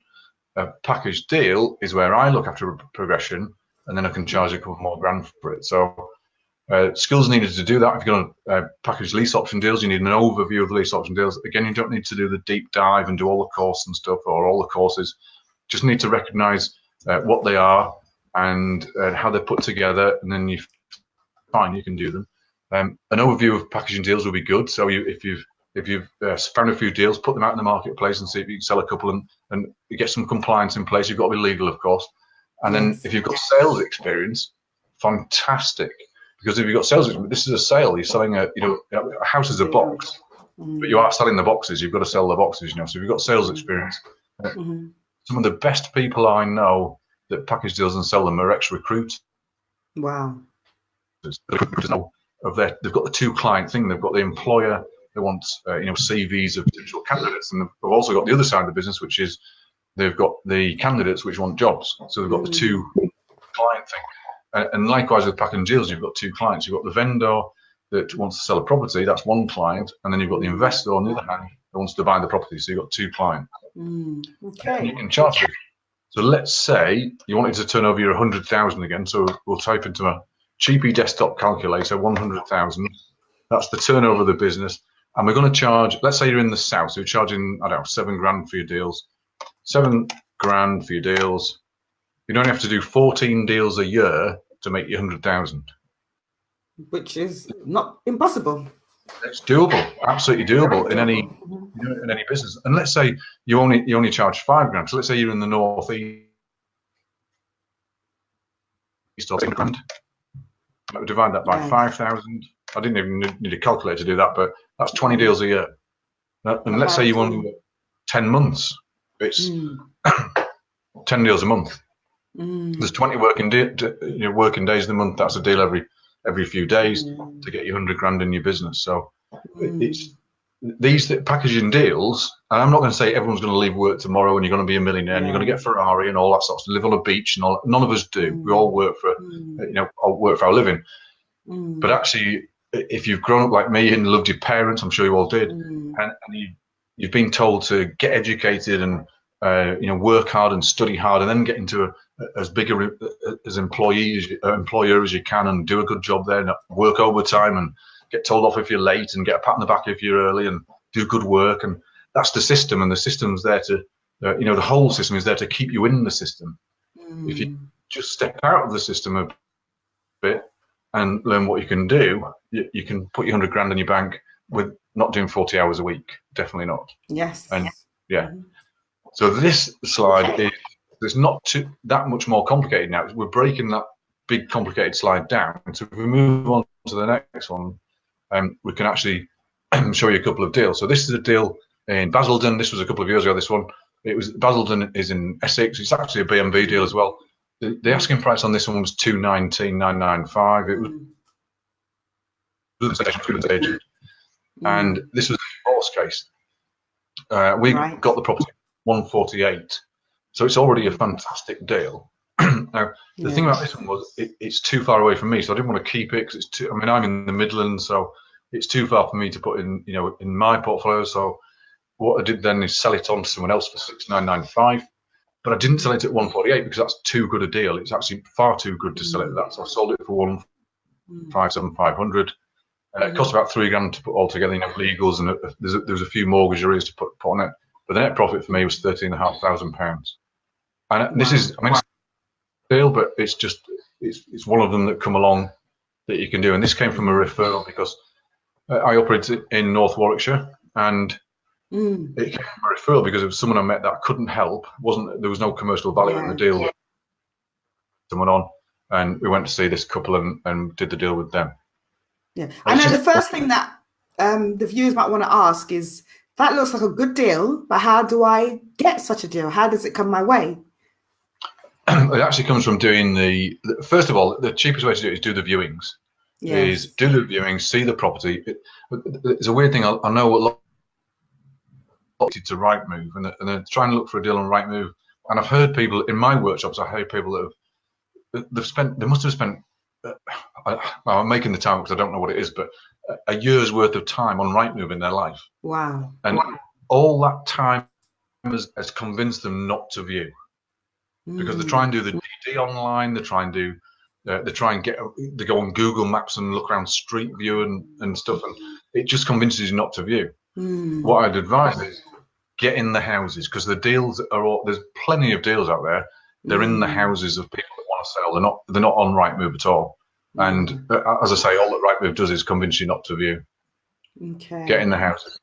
A package deal is where I look after progression, and then I can charge a couple more grand for it. So skills needed to do that. If you're going to package lease option deals, you need an overview of the lease option deals. Again, you don't need to do the deep dive and do all the course and stuff or all the courses. Just need to recognise what they are and how they're put together, and then you can do them. An overview of packaging deals will be good. So if you've found a few deals, put them out in the marketplace and see if you can sell a couple and you get some compliance in place. You've got to be legal, of course. And then if you've got sales experience, fantastic. Because if you've got sales experience, this is a sale. You're selling a house is a box, but you are selling the boxes. You've got to sell the boxes, So if you've got sales experience, some of the best people I know that package deals and sell them are ex-recruiters. Wow. They've got the two client thing. They've got the employer. They want CVs of potential candidates, and they've also got the other side of the business, which is they've got the candidates which want jobs. So they've got the two client thing. And likewise with packaging deals, you've got two clients. You've got the vendor that wants to sell a property. That's one client, and then you've got the investor on the other hand that wants to buy the property. So you've got two clients. Okay. And you can charge them. So let's say you wanted to turn over your 100,000 again. So we'll type into a cheapy desktop calculator 100,000. That's the turnover of the business, and we're going to charge. Let's say you're in the south, so you're charging £7 grand for your deals. £7 grand for your deals. You don't have to do 14 deals a year to make your 100,000, which is not impossible. It's doable, absolutely doable in any business. And let's say you only charge £5 grand. So let's say you're in the northeast or £10 grand. Divide that by 5,000. I didn't even need a calculator to do that, but that's 20 deals a year. And let's say you only work 10 months. It's 10 deals a month. There's 20 working days in a month. That's a deal every few days to get you 100 grand in your business. So it's these packaging deals. And I'm not going to say everyone's going to leave work tomorrow and you're going to be a millionaire and you're going to get Ferrari and all that sort of stuff, live on a beach and all. None of us do. We all work for all work for our living. But actually, if you've grown up like me and loved your parents, I'm sure you all did, and you've been told to get educated and work hard and study hard and then get into as big as employer as you can and do a good job there and work overtime and get told off if you're late and get a pat on the back if you're early and do good work. And that's the system, and the system's there to the whole system is there to keep you in the system. If you just step out of the system a bit and learn what you can do, you can put your 100 grand in your bank with not doing 40 hours a week. Definitely not. Yes. And so this slide is not that much more complicated now. We're breaking that big complicated slide down. So if we move on to the next one, we can actually show you a couple of deals. So this is a deal in Basildon. This was a couple of years ago. This one, Basildon is in Essex. It's actually a B&B deal as well. the asking price on this one was 219,995. It was the agent, and this was a divorce case. We got the property 148, so it's already a fantastic deal. Now the thing about this one was it's too far away from me, so I didn't want to keep it because it's too. I mean, I'm in the Midlands, so it's too far for me to put in, in my portfolio. So what I did then is sell it on to someone else for 6,995. But I didn't sell it at 148 because that's too good a deal. It's actually far too good to sell it at that. So I sold it for 157,500. It cost about $3,000 to put all together, legals, and there's a few mortgage arrears to put on it. But the net profit for me was £13,500. And this is, it's a deal, but it's one of them that come along that you can do. And this came from a referral because I operated in North Warwickshire, and it came from a referral because of someone I met that couldn't help. There was no commercial value in the deal with someone on, and we went to see this couple and did the deal with them. Yeah, I know the first thing that the viewers might want to ask is, that looks like a good deal, but how do I get such a deal? How does it come my way? It actually comes from doing first of all, the cheapest way to do it is do the viewings. Is do the viewings, see the property. It's a weird thing. I know a lot to Rightmove, and they're trying to look for a deal on Rightmove. And I've heard people in my workshops. I heard people that they must have spent. I'm making the time because I don't know what it is, but a year's worth of time on Rightmove in their life. Wow! And all that time has convinced them not to view, because they try and do the DD online. They try and they go on Google Maps and look around Street View and stuff, and it just convinces you not to view. What I'd advise is get in the houses, because the deals there's plenty of deals out there. They're in the houses of people that want to sell. They're not on Rightmove at all. And as I say, all that Rightmove does is convince you not to view. Okay. Get in the houses.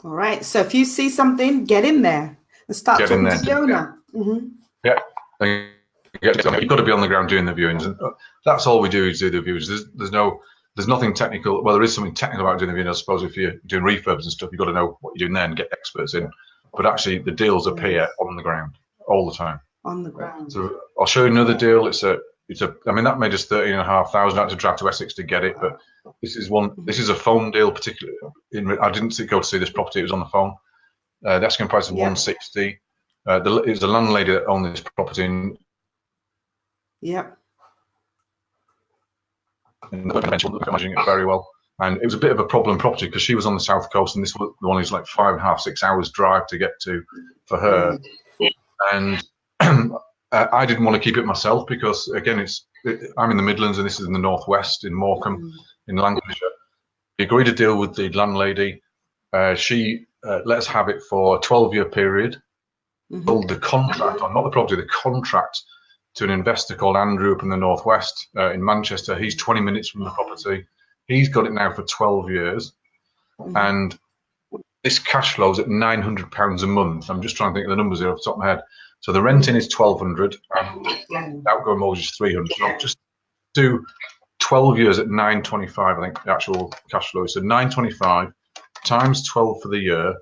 All right. So if you see something, get in there and start talking to the owner. Yeah. You've got to be on the ground doing the viewings. And that's all we do is do the viewings. There's nothing technical. Well, there is something technical about doing the viewing. I suppose if you're doing refurbs and stuff, you've got to know what you're doing there and get experts in. But actually, the deals appear on the ground all the time. On the ground. So I'll show you another deal. I mean, that made us 13,500. I had to drive to Essex to get it, but this is a phone deal. Particularly, I didn't go to see this property. It was on the phone. The asking price of 160. It was the landlady that owned this property. And managing it very well, and it was a bit of a problem property because she was on the south coast, and this was the one who's like 5.5 to 6 hours drive to get to for her. And I didn't want to keep it myself because, again, I'm in the Midlands and this is in the northwest in Morecambe in Lancashire. We agreed a deal with the landlady. She let us have it for a 12-year period. Sold the contract, or not the property, the contract, to an investor called Andrew up in the northwest in Manchester. He's 20 minutes from the property. He's got it now for 12 years, and this cash flows at £900 a month. I'm just trying to think of the numbers here off the top of my head. So the renting is 1,200, and the outgoing mortgage is 300. So just do 12 years at 925. I think the actual cash flow is. So 925 times 12 for the year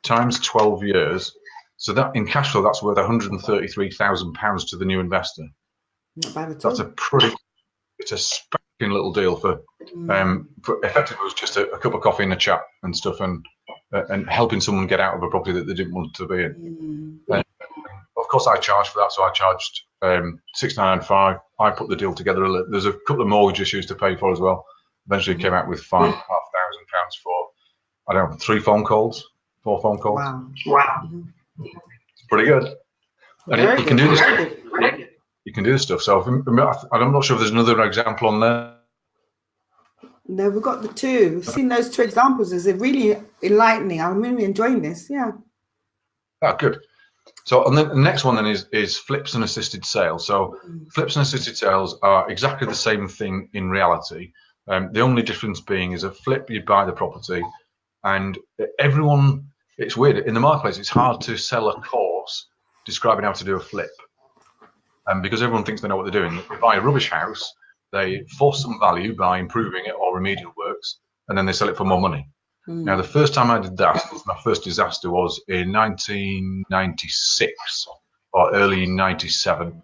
times 12 years. So that in cash flow, that's worth £133,000 to the new investor. Not bad at all. That's it's a spanking little deal for effectively it was just a cup of coffee and a chat and stuff, and helping someone get out of a property that they didn't want to be in. Of course, I charged for that, so I charged $6,995. I put the deal together. There's a couple of mortgage issues to pay for as well. Eventually, came out with £5,500 for, I don't know, 4 phone calls. Wow. It's pretty good. And you can do this. You can do this stuff. So I'm not sure if there's another example on there. No, we've got the two. We've seen those 2 examples. They're really enlightening. I'm really enjoying this. Yeah. Oh, good. So, and then the next one then is flips and assisted sales. So flips and assisted sales are exactly the same thing in reality. The only difference being is a flip, you buy the property, and everyone, it's weird. In the marketplace, it's hard to sell a course describing how to do a flip. Because everyone thinks they know what they're doing. They buy a rubbish house, they force some value by improving it or remedial works, and then they sell it for more money. Now, the first time I did that, my first disaster was in 1996 or early 97.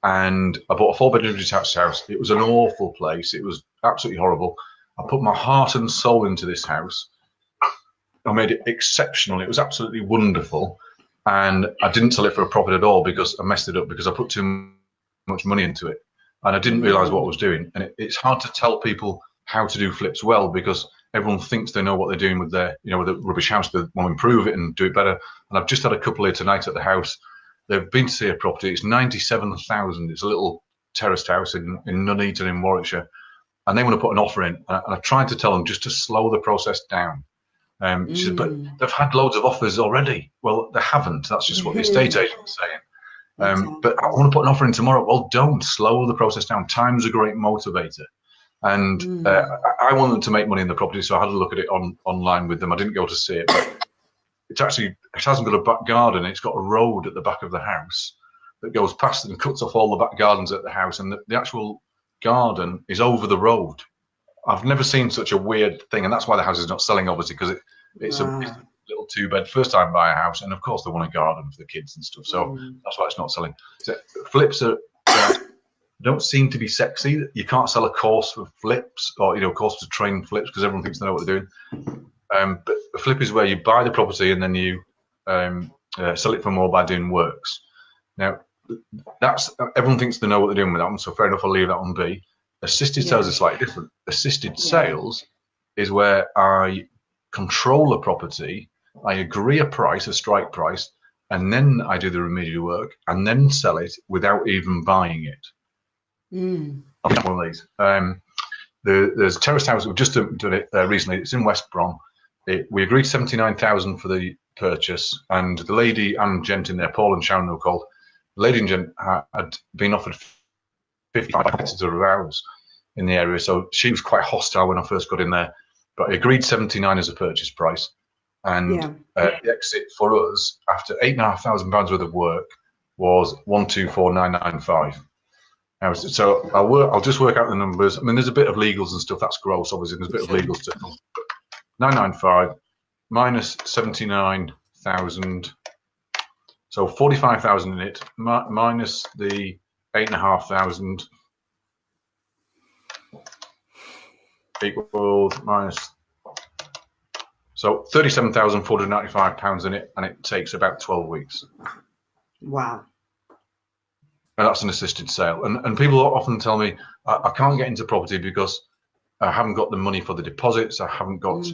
and I bought a 4-bedroom detached house. It was an awful place. It was absolutely horrible. I put my heart and soul into this house. I made it exceptional. It was absolutely wonderful. And I didn't sell it for a profit at all because I messed it up because I put too much money into it. And I didn't realize what I was doing. And it's hard to tell people how to do flips well because everyone thinks they know what they're doing with their, with a rubbish house. They want to improve it and do it better. And I've just had a couple here tonight at the house. They've been to see a property. It's 97,000. It's a little terraced house in Nuneaton in Warwickshire. And they want to put an offer in. And I tried to tell them just to slow the process down. She said, but they've had loads of offers already. Well, they haven't. That's just what the estate agent's saying. But I want to put an offer in tomorrow. Well, don't slow the process down. Time's a great motivator. And I want them to make money in the property, so I had a look at it online with them. I didn't go to see it, but it hasn't got a back garden. It's got a road at the back of the house that goes past and cuts off all the back gardens at the house, and the actual garden is over the road. I've never seen such a weird thing, and that's why the house is not selling, obviously, because it's a little 2-bed, first-time buyer house, and of course they want a garden for the kids and stuff, so that's why it's not selling. So flips don't seem to be sexy. You can't sell a course for flips or course to train flips because everyone thinks they know what they're doing. But a flip is where you buy the property and then you sell it for more by doing works. Now everyone thinks they know what they're doing with that one, so fair enough, I'll leave that one be. Assisted sales is slightly different. Assisted sales is where I control a property, I agree a price, a strike price, and then I do the remedial work and then sell it without even buying it. One of these. There's a terraced house. We've just done it recently. It's in West Brom. We agreed 79,000 for the purchase, and the lady and gent in there, Paul and Sharon, were called. The lady and gent had been offered 55 competitors of ours in the area, so she was quite hostile when I first got in there. But I agreed 79 as a purchase price, and the exit for us after £8,500 worth of work was 124,995. So I'll just work out the numbers. I mean, there's a bit of legals and stuff. That's gross, obviously. There's a bit of legals to 995 minus 79,000. So 45,000 in it minus the 8,500 equals minus. So £37,495 in it, and it takes about 12 weeks. Wow. And that's an assisted sale. And people often tell me, I can't get into property because I haven't got the money for the deposits. I haven't got,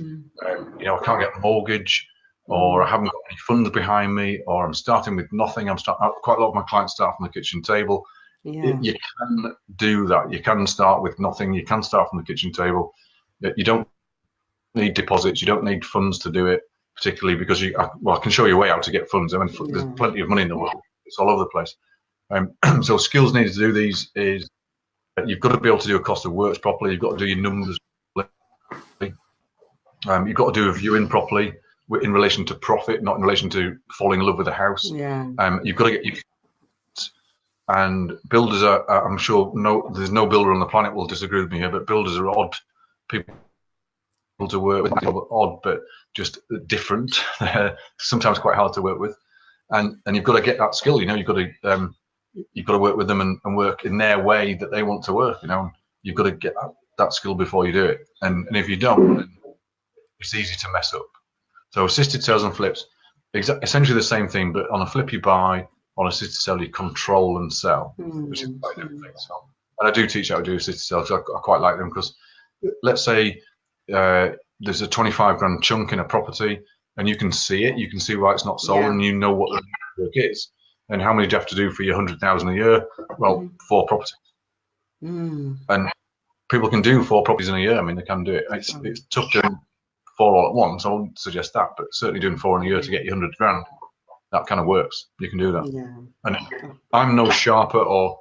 I can't get a mortgage, or I haven't got any funds behind me, or I'm starting with nothing. Quite a lot of my clients start from the kitchen table. You can do that. You can start with nothing. You can start from the kitchen table. You don't need deposits. You don't need funds to do it, particularly because I can show you a way out to get funds. I mean, there's plenty of money in the world. It's all over the place. So skills needed to do these is you've got to be able to do a cost of works properly. You've got to do your numbers properly. You've got to do a viewing properly in relation to profit, not in relation to falling in love with a house. You've got to get your and builders are. I'm sure there's no builder on the planet will disagree with me here, but builders are odd people to work with. Odd, but just different. Sometimes quite hard to work with, and you've got to get that skill. You've got to work with them and work in their way that they want to work. You've got to get that skill before you do it. And if you don't, then it's easy to mess up. So assisted sales and flips, essentially the same thing, but on a flip you buy, on assisted sale you control and sell, which is quite different thing. So, and I do teach how to do assisted sales. I quite like them because, let's say there's a 25 grand chunk in a property, and you can see it. You can see why it's not sold, and you know what the work is. And how many do you have to do for your 100,000 a year? Well, 4 properties. And people can do 4 properties in a year. I mean, they can do it. It's tough doing 4 all at once. I wouldn't suggest that, but certainly doing 4 in a year to get you 100 grand, that kind of works. You can do that. And I'm no sharper or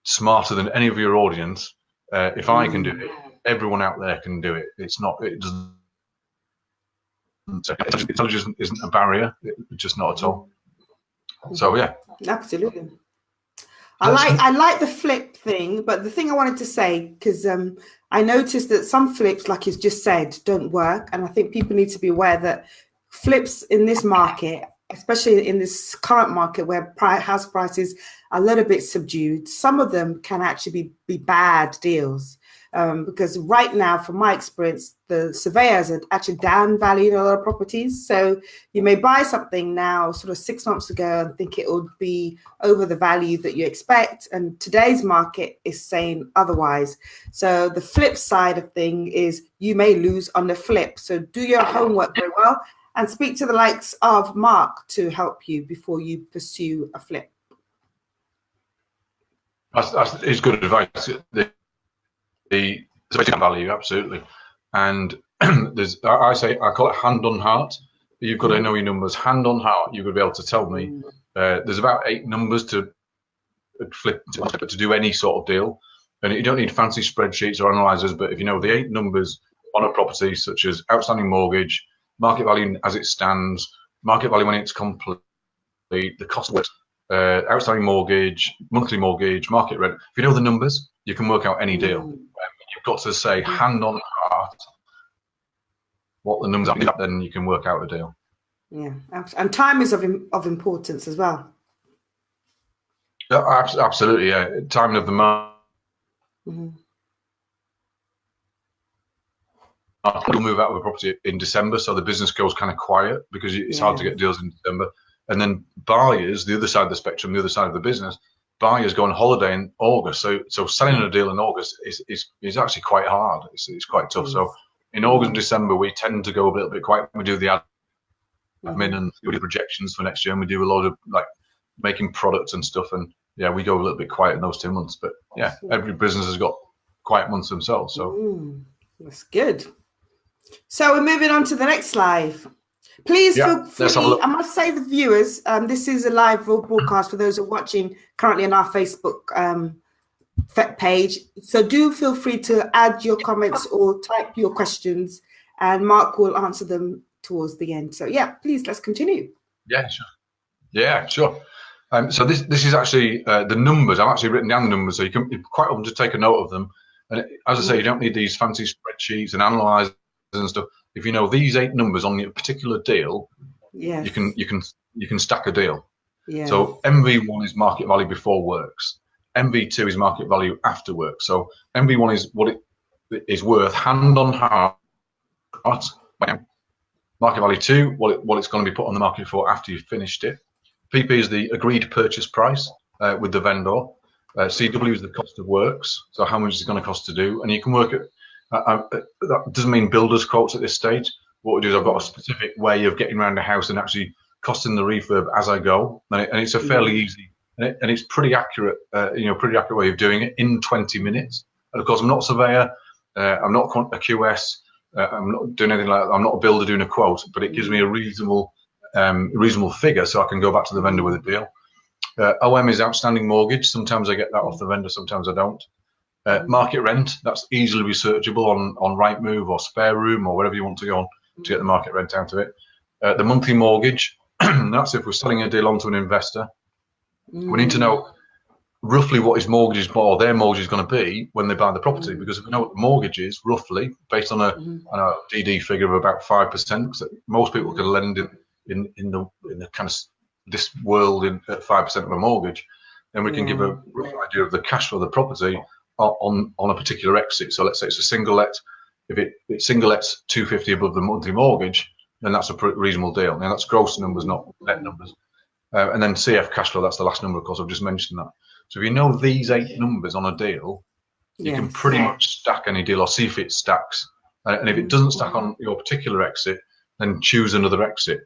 smarter than any of your audience. If I can do it, everyone out there can do it. It's not. It doesn't. Intelligence isn't a barrier. It's just not at all. So absolutely. I like the flip thing, but the thing I wanted to say, because I noticed that some flips, like you just said, don't work, and I think people need to be aware that flips in this market especially in this current market where house prices are a little bit subdued, some of them can actually be bad deals. Because right now, from my experience, the surveyors are actually downvaluing a lot of properties. So you may buy something now sort of 6 months ago and think it would be over the value that you expect. And today's market is saying otherwise. So the flip side of thing is you may lose on the flip. So do your homework very well and speak to the likes of Mark to help you before you pursue a flip. That's good advice. The value, absolutely. And I call it hand on heart. You've got to know your numbers. Hand on heart, you've got to be able to tell me there's about 8 numbers to flip to do any sort of deal. And you don't need fancy spreadsheets or analyzers, but if you know the 8 numbers on a property, such as outstanding mortgage, market value as it stands, market value when it's complete, the cost of it, outstanding mortgage, monthly mortgage, market rent. If you know the numbers, you can work out any deal. You've got to say hand on heart what the numbers are, then you can work out a deal. Yeah, and time is of importance as well. Yeah, absolutely, yeah. Time of the month. We'll move out of the property in December, so the business goes kind of quiet because it's hard to get deals in December. And then buyers, the other side of the spectrum, the other side of the business, buyers go on holiday in August. So selling a deal in August is actually quite hard. It's quite tough. So in August and December, we tend to go a little bit quiet. We do the admin and we do projections for next year, and we do a lot of like making products and stuff. And yeah, we go a little bit quiet in those 2 months. But yeah, every business has got quiet months themselves. So that's good. So we're moving on to the next slide. Please feel free. I must say, the viewers, this is a live broadcast for those who are watching currently on our Facebook page. So do feel free to add your comments or type your questions, and Mark will answer them towards the end. So yeah, please, let's continue. Yeah, sure. Yeah, sure. So this is actually the numbers. I've actually written down the numbers, so you can quite often just take a note of them. And as I say, you don't need these fancy spreadsheets and analyzers and stuff. If you know these 8 numbers on a particular deal, you can stack a deal. So MV1 is market value before works. MV2 is market value after work. So MV1 is what it is worth hand on heart. Market value 2, what it's going to be put on the market for after you've finished it. PP is the agreed purchase price with the vendor. CW is the cost of works. So how much is it going to cost to do? And you can work at that doesn't mean builders quotes at this stage. What we do is I've got a specific way of getting around a house and actually costing the refurb as I go, and it's a fairly easy and it's pretty accurate, pretty accurate way of doing it in 20 minutes. And of course, I'm not a surveyor, I'm not a QS, I'm not doing anything like that. I'm not a builder doing a quote, but it gives me a reasonable figure, so I can go back to the vendor with a deal. OM is outstanding mortgage. Sometimes I get that off the vendor, sometimes I don't. Market rent, that's easily researchable on Rightmove or Spare Room or wherever you want to go on to get the market rent out of it. The monthly mortgage, that's if we're selling a deal onto an investor. We need to know roughly what his mortgage is or their mortgage is going to be when they buy the property, because if we know what the mortgage is roughly based on a DD figure of about 5%, because most people can lend in the kind of this world at 5% of a mortgage, then we can give a rough idea of the cash flow of the property on a particular exit. So let's say it's a single let. If it single lets 250 above the monthly mortgage, then that's a reasonable deal. Now that's gross numbers, not net numbers. And then CF cash flow, that's the last number, of course, I've just mentioned that. So if you know these 8 numbers on a deal, you can pretty much stack any deal or see if it stacks. And if it doesn't stack on your particular exit, then choose another exit.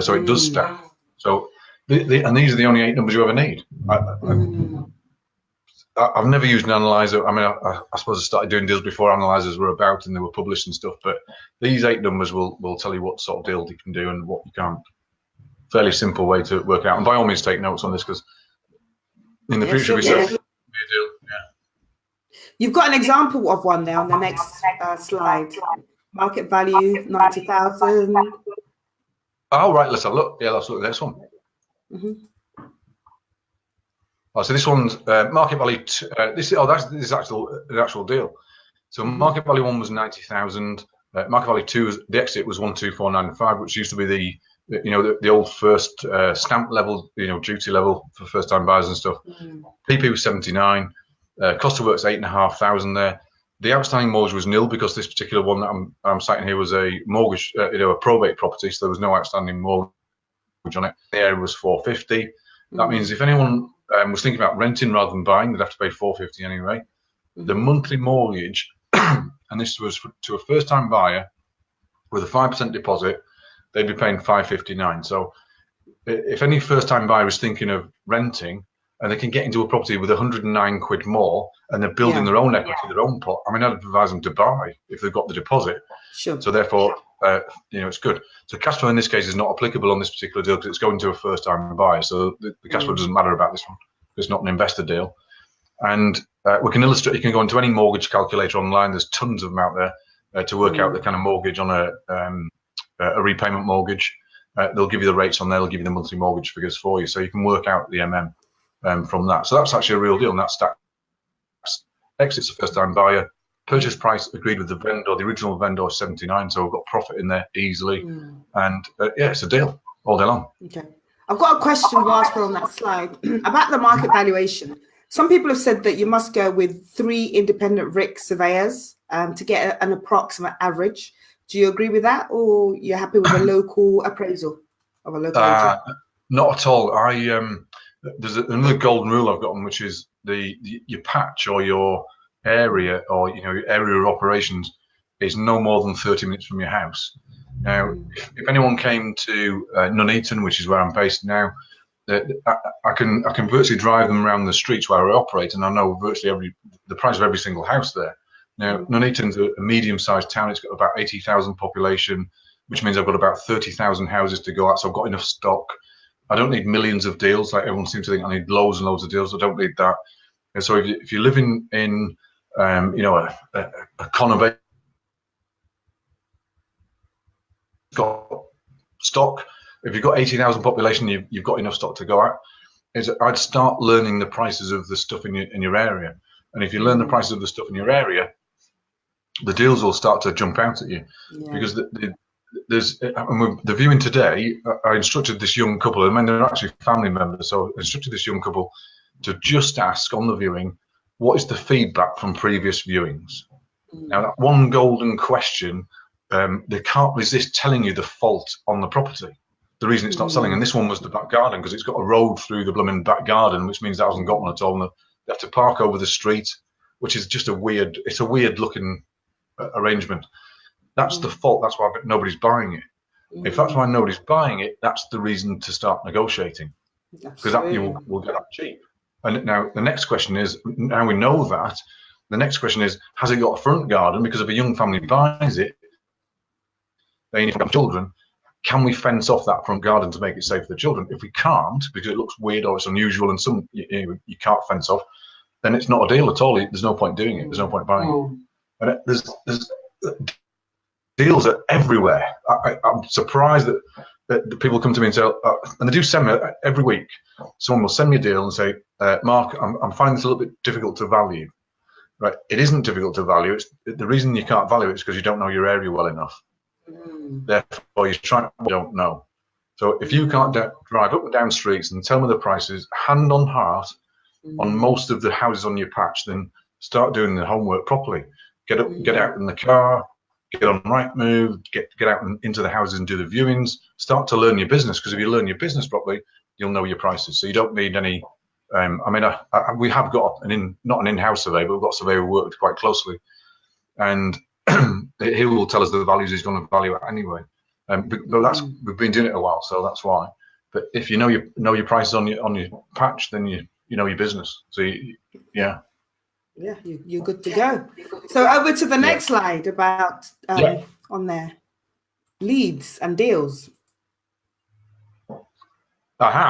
So it does stack. So and these are the only 8 numbers you ever need. I've never used an analyzer. I mean, I suppose I started doing deals before analyzers were about and they were published and stuff, but these 8 numbers will tell you what sort of deal you can do and what you can't. Fairly simple way to work out. And by all means, take notes on this, because in the future, we set up a deal. You've got an example of one there on the next slide. Market value, 90,000. Oh, right. Let's have a look. Yeah, let's look at this one. Oh, so this one's market value. This is an actual deal. So market value 1 was 90,000. Market value 2 the exit was 12495, which used to be you know, the old first stamp level, you know, duty level for first time buyers and stuff. PP was 79, cost of work's 8,500 there. The outstanding mortgage was nil because this particular one that I'm citing here was a mortgage, you know, a probate property, so there was no outstanding mortgage on it. The area was 450. That means if anyone was thinking about renting rather than buying, they'd have to pay 450 anyway. The monthly mortgage, and this was to a first-time buyer with a 5% deposit, they'd be paying 559. So if any first-time buyer is thinking of renting and they can get into a property with 109 quid more and they're building their own equity, their own pot, I mean, I'd advise them to buy if they've got the deposit. Sure. So therefore, you know, it's good. So cash flow in this case is not applicable on this particular deal because it's going to a first-time buyer. So the cash flow doesn't matter about this one. It's not an investor deal. And we can illustrate. You can go into any mortgage calculator online. There's tons of them out there to work out the kind of mortgage on a repayment mortgage. They'll give you the rates on there. They'll give you the monthly mortgage figures for you, so you can work out the from that. So that's actually a real deal, and that's exits a first-time buyer. Purchase price agreed with the vendor, the original vendor, 79. So we've got profit in there easily, and yeah, it's a deal all day long. Okay, I've got a question whilst we're on that slide about the market valuation. Some people have said that you must go with 3 independent RIC surveyors to get an approximate average. Do you agree with that, or you're happy with a local appraisal of a local agent? Not at all. There's another golden rule I've got on, which is your patch or your area, or you know, your area of operations is no more than 30 minutes from your house. Now, if anyone came to Nuneaton, which is where I'm based now, I can virtually drive them around the streets where I operate, and I know virtually the price of every single house there. Now, Nuneaton's a medium-sized town. It's got about 80,000 population, which means I've got about 30,000 houses to go at. So I've got enough stock. I don't need millions of deals like everyone seems to think. I need loads and loads of deals. I don't need that. And so if you're living in you know, a conurbation, got stock. If you've got 80,000 population, you've got enough stock to go at. I'd start learning the prices of the stuff in your area, and if you learn the prices of the stuff in your area, the deals will start to jump out at you. Because there's the viewing today. I instructed this young couple. I mean, they're actually family members, so I instructed this young couple to just ask on the viewing, what is the feedback from previous viewings? Now, that one golden question, they can't resist telling you the fault on the property, the reason it's not selling. And this one was the back garden, because it's got a road through the blooming back garden, which means it hasn't got one at all. And they have to park over the street, which is just it's a weird looking arrangement. That's the fault. That's why nobody's buying it. If that's why nobody's buying it, that's the reason to start negotiating, because that you will get that cheap. And now the next question is, now we know that, the next question is, has it got a front garden? Because if a young family buys it, they need to have children. Can we fence off that front garden to make it safe for the children? If we can't, because it looks weird or it's unusual and you can't fence off, then it's not a deal at all. There's no point doing it. There's no point buying it. And there's deals are everywhere. I'm surprised that people come to me and say, and they do send me every week. Someone will send me a deal and say, Mark, I'm finding this a little bit difficult to value. Right? It isn't difficult to value. It's the reason you can't value it is because you don't know your area well enough. Therefore, you're trying to don't know. So if you can't drive up and down streets and tell me the prices, hand on heart, on most of the houses on your patch, then start doing the homework properly. Get out in the car, get on Rightmove, get out into the houses and do the viewings. Start to learn your business, because if you learn your business properly, you'll know your prices. So you don't need any. I mean, we have got not an in-house survey, but we've got a surveyor who worked quite closely, and he will tell us the values he's going to value it anyway. But we've been doing it a while, so that's why. But if you know your prices on your patch, then you know your business. So you're good to go. So over to the next slide about on there, leads and deals.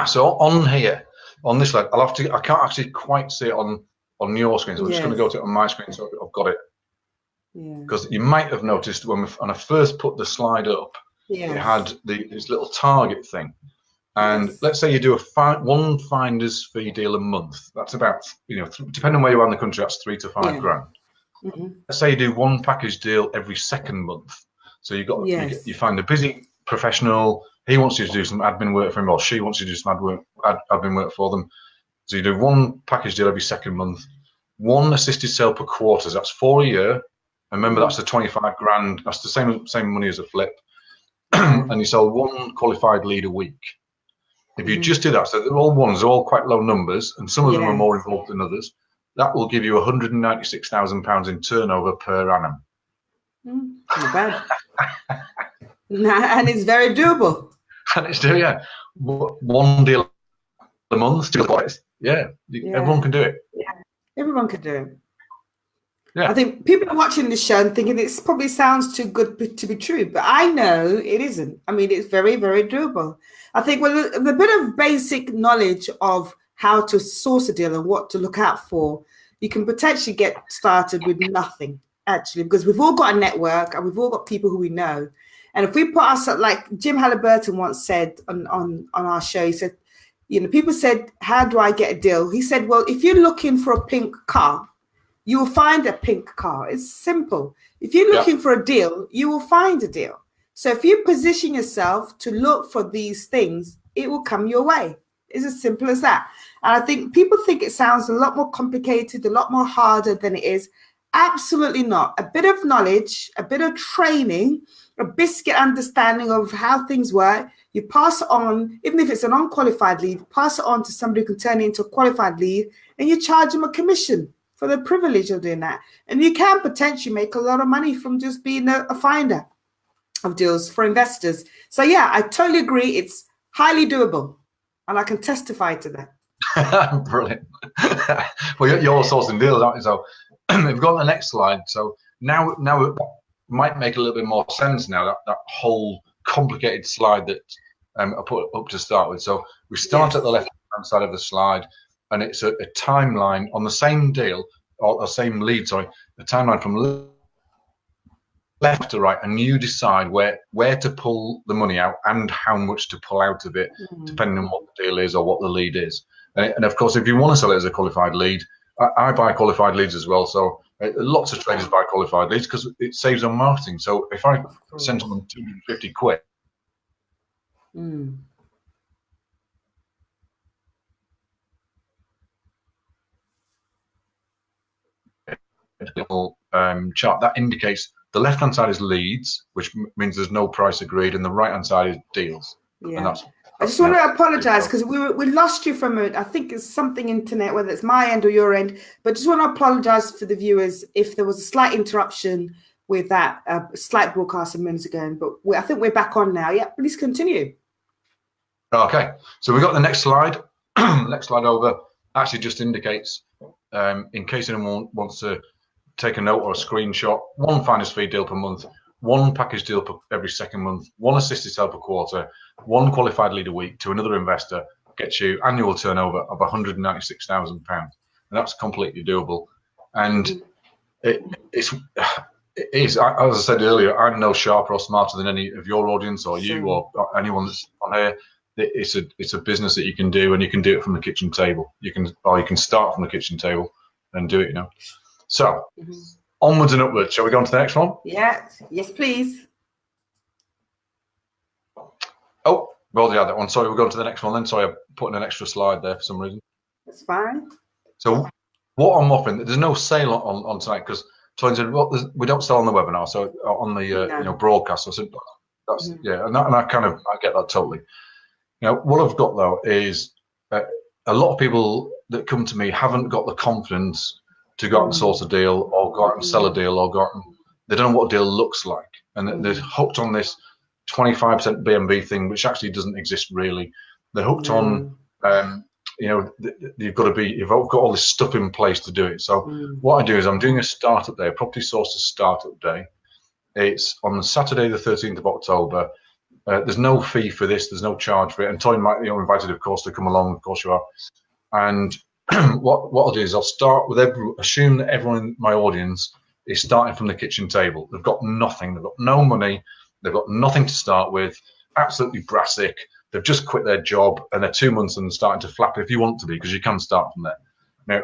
So on here, on this slide, I can't actually quite see it on your screen, so I'm just going to go to it on my screen, so I've got it. Because you might have noticed when I first put the slide up, it had this little target thing. And let's say you do one finder's fee deal a month. That's about, depending on where you are in the country, that's 3 to 5 grand. Let's say you do one package deal every second month. So you find a busy professional He wants you to do some admin work for him, or she wants you to do some admin work for them. So you do one package deal every second month, one assisted sale per quarter. So that's 4 a year. And remember, that's the 25 grand. That's the same money as a flip. And you sell one qualified lead a week. If you just do that, so they're all quite low numbers, and some of them are more involved than others. That will give you £196,000 in turnover per annum. Not bad. And it's very doable. And it's doing, yeah, one deal a month, 2 deals. Yeah, everyone can do it. Yeah, everyone can do it. Yeah. I think people are watching this show and thinking it probably sounds too good to be true, but I know it isn't. I mean, it's very, very doable. I think with a bit of basic knowledge of how to source a deal and what to look out for, you can potentially get started with nothing, actually, because we've all got a network and we've all got people who we know. And if we put ourselves, like Jim Halliburton once said on our show, he said, you know, people said, how do I get a deal? He said, well, if you're looking for a pink car, you will find a pink car. It's simple. If you're looking for a deal, you will find a deal. So if you position yourself to look for these things, it will come your way. It's as simple as that. And I think people think it sounds a lot more complicated, a lot more harder than it is. Absolutely not. A bit of knowledge, a bit of training, a biscuit understanding of how things work. You pass it on, even if it's an unqualified lead, pass it on to somebody who can turn it into a qualified lead, and you charge them a commission for the privilege of doing that. And you can potentially make a lot of money from just being a finder of deals for investors. So yeah, I totally agree. It's highly doable, and I can testify to that. Brilliant. Well, you're sourcing deals, aren't you? So we've got the next slide. So now it might make a little bit more sense now, that whole complicated slide that I put up to start with. So we start at the left-hand side of the slide, and it's a timeline on the same deal, or the same lead, sorry, the timeline from left to right, and you decide where to pull the money out and how much to pull out of it, depending on what the deal is or what the lead is. And of course, if you want to sell it as a qualified lead, I buy qualified leads as well. So lots of traders buy qualified leads because it saves on marketing. So if I send them 250 quid, little chart that indicates the left hand side is leads, which means there's no price agreed, and the right hand side is deals. Yeah. And I just want to apologize because we lost you from it. I think it's something internet, whether it's my end or your end, but just want to apologize for the viewers if there was a slight interruption with that slight broadcast a minute ago. But I think we're back on now. Yeah, please continue. Okay, so we got the next slide. Next slide over actually just indicates, in case anyone wants to take a note or a screenshot, one finder's fee deal per month, one package deal per every second month, one assisted sale per quarter, one qualified lead a week to another investor gets you annual turnover of £196,000, and that's completely doable. And it is, as I said earlier, I'm no sharper or smarter than any of your audience or you or anyone that's on here. It's a business that you can do, and you can do it from the kitchen table. You can start from the kitchen table and do it, you know. So onwards and upwards. Shall we go on to the next one? Yeah. Yes, please. Oh, well, yeah, that one. Sorry, we'll go on to the next one then. Sorry, I put in an extra slide there for some reason. That's fine. So what I'm offering, there's no sale on tonight because Toyin said, well, we don't sell on the webinar, so on the broadcast. So I said, that's yeah, and I get that totally. Now, what I've got though is a lot of people that come to me haven't got the confidence to go out and source a deal, or go out and sell a deal, or go out and they don't know what a deal looks like, and they're hooked on this 25% BMB thing, which actually doesn't exist really. They're hooked on, you know, you've got all this stuff in place to do it. So what I do is I'm doing a startup day, a property sources startup day. It's on Saturday, the 13th of October. There's no fee for this. There's no charge for it. And Toyin, you're invited, of course, to come along. Of course you are. And what I'll do is I'll start with assume that everyone in my audience is starting from the kitchen table. They've got nothing. They've got no money. They've got nothing to start with. Absolutely brassic. They've just quit their job and they're 2 months and starting to flap if you want to be, because you can start from there. Now,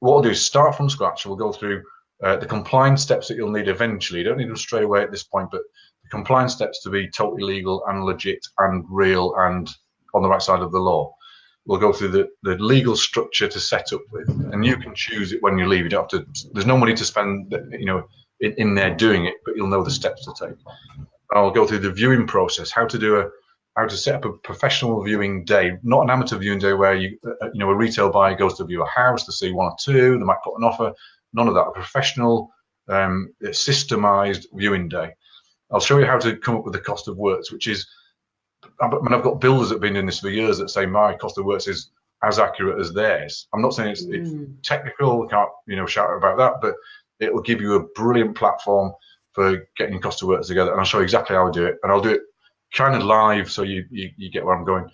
what I'll do is start from scratch. We'll go through the compliance steps that you'll need eventually. You don't need them straight away at this point, but the compliance steps to be totally legal and legit and real and on the right side of the law. We'll go through the legal structure to set up with, and you can choose it when you leave. You don't have to. There's no money to spend, in there doing it, but you'll know the steps to take. I'll go through the viewing process, how to set up a professional viewing day, not an amateur viewing day where a retail buyer goes to view a house to see one or two, they might put an offer. None of that. A professional, systemized viewing day. I'll show you how to come up with the cost of works, which is, I've got builders that have been doing this for years that say my cost of works is as accurate as theirs. I'm not saying it's technical, can't shout about that, but it will give you a brilliant platform for getting your cost of works together. And I'll show you exactly how I do it, and I'll do it kind of live, so you get where I'm going.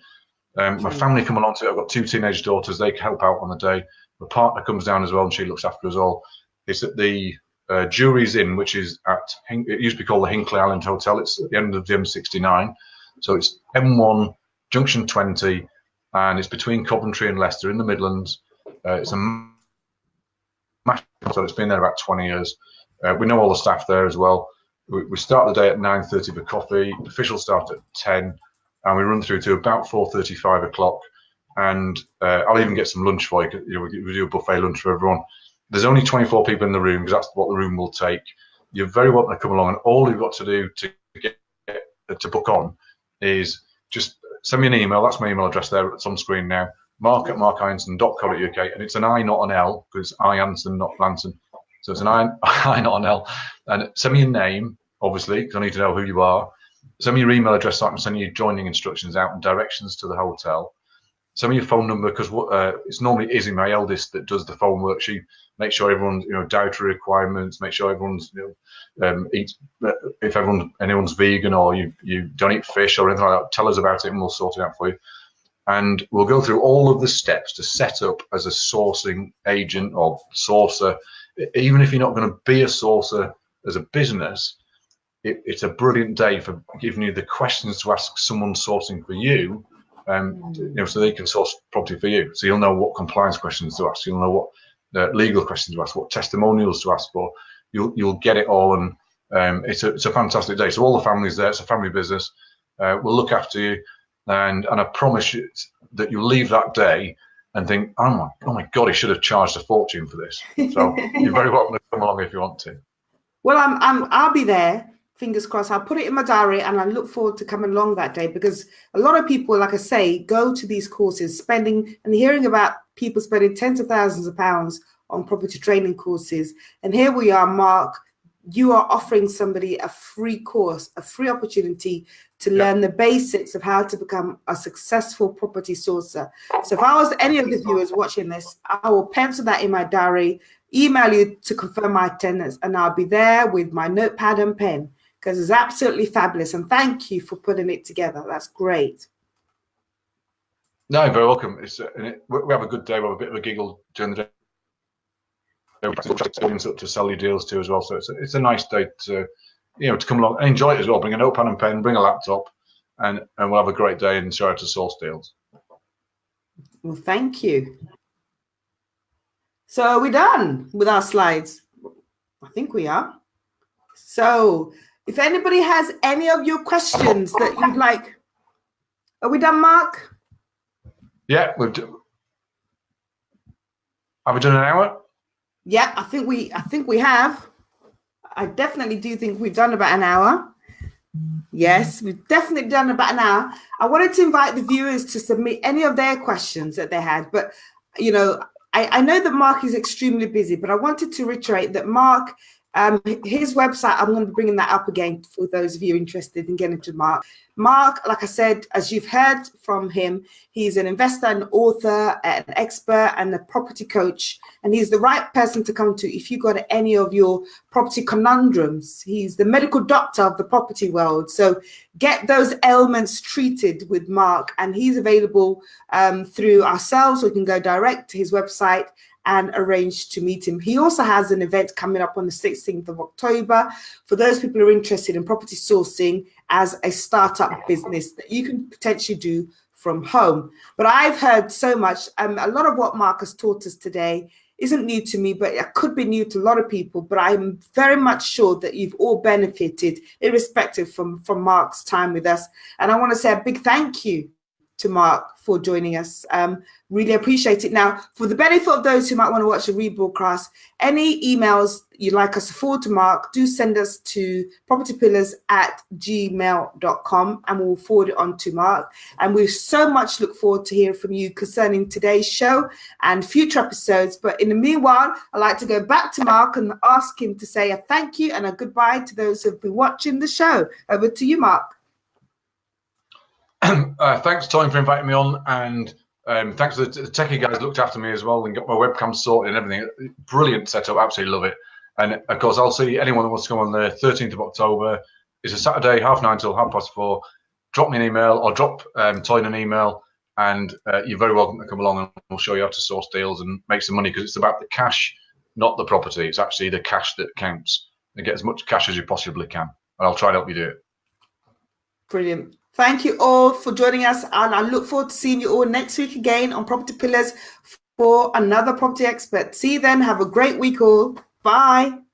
My family come along to it. I've got 2 teenage daughters. They help out on the day. My partner comes down as well, and she looks after us all. It's at the Jury's Inn, which is it used to be called the Hinckley Island Hotel. It's at the end of the M69. So it's M1, Junction 20, and it's between Coventry and Leicester in the Midlands. It's a massive hotel. It's been there about 20 years. We know all the staff there as well. We start the day at 9:30 for coffee. Officials start at 10, and we run through to about 4:30, 5 o'clock. And I'll even get some lunch for you. We do a buffet lunch for everyone. There's only 24 people in the room because that's what the room will take. You're very welcome to come along, and all you've got to do to book on is just send me an email. That's my email address there. It's on screen now. mark@markanson.co.uk, and it's an I, not an L, because I Anson, not Lanson. So it's an I, not an L. And send me your name, obviously, because I need to know who you are. Send me your email address so I can send you joining instructions out and directions to the hotel. Send me your phone number, because it's normally Izzy, my eldest, that does the phone work. She makes sure everyone's, dietary requirements, make sure everyone's, eats. If anyone's vegan or you don't eat fish or anything like that, tell us about it and we'll sort it out for you. And we'll go through all of the steps to set up as a sourcing agent or sourcer. Even if you're not going to be a sourcer as a business, it's a brilliant day for giving you the questions to ask someone sourcing for you. So they can source property for you. So you'll know what compliance questions to ask. You'll know what legal questions to ask, what testimonials to ask for. You'll get it all, and it's a fantastic day. So all the family's there. It's a family business. We'll look after you, and I promise you that you'll leave that day and think, oh my God, he should have charged a fortune for this. So you're very welcome to come along if you want to. Well, I'll be there. Fingers crossed. I'll put it in my diary, and I look forward to coming along that day, because a lot of people, like I say, go to these courses, spending and hearing about people spending tens of thousands of pounds on property training courses. And here we are, Mark, you are offering somebody a free course, a free opportunity to learn the basics of how to become a successful property sourcer. So if I was any of the viewers watching this, I will pencil that in my diary, email you to confirm my attendance, and I'll be there with my notepad and pen, because it's absolutely fabulous. And thank you for putting it together. That's great. No, you're very welcome. We have a good day. We have a bit of a giggle during the day. To sell your deals to as well. So it's a nice day to come along and enjoy it as well. Bring a notepad and pen, bring a laptop, and we'll have a great day and show how to source deals. Well, thank you. So are we done with our slides? I think we are. So if anybody has any of your questions that you'd like, are we done, Mark? Yeah, have we done an hour? Yeah, I think we have. I definitely do think we've done about an hour. Yes, we've definitely done about an hour. I wanted to invite the viewers to submit any of their questions that they had, but I know that Mark is extremely busy, but I wanted to reiterate that Mark, his website, I'm going to be bringing that up again for those of you interested in getting to Mark. Mark, like I said, as you've heard from him, he's an investor, an author, an expert, and a property coach. And he's the right person to come to if you've got any of your property conundrums. He's the medical doctor of the property world. So get those ailments treated with Mark. And he's available through ourselves. We can go direct to his website and arrange to meet him. He also has an event coming up on the 16th of October for those people who are interested in property sourcing as a startup business that you can potentially do from home. But I've heard so much. A lot of what Mark has taught us today isn't new to me, but it could be new to a lot of people. But I'm very much sure that you've all benefited, irrespective from Mark's time with us. And I want to say a big thank you to Mark for joining us. Really appreciate it. Now, for the benefit of those who might want to watch a rebroadcast, any emails you'd like us to forward to Mark, do send us to propertypillars@gmail.com and we'll forward it on to Mark. And we so much look forward to hearing from you concerning today's show and future episodes. But in the meanwhile, I'd like to go back to Mark and ask him to say a thank you and a goodbye to those who've been watching the show. Over to you, Mark. Thanks, Toyin, for inviting me on, and thanks to the techie guys looked after me as well and got my webcam sorted and everything. Brilliant setup, absolutely love it. And of course, I'll see anyone that wants to come on the 13th of October. It's a Saturday, 9:30 till 4:30. Drop me an email or drop Toyin an email, and you're very welcome to come along and we'll show you how to source deals and make some money, because it's about the cash, not the property. It's actually the cash that counts. And get as much cash as you possibly can, and I'll try to help you do it. Brilliant. Thank you all for joining us, and I look forward to seeing you all next week again on Property Pillars for another property expert. See you then. Have a great week all. Bye.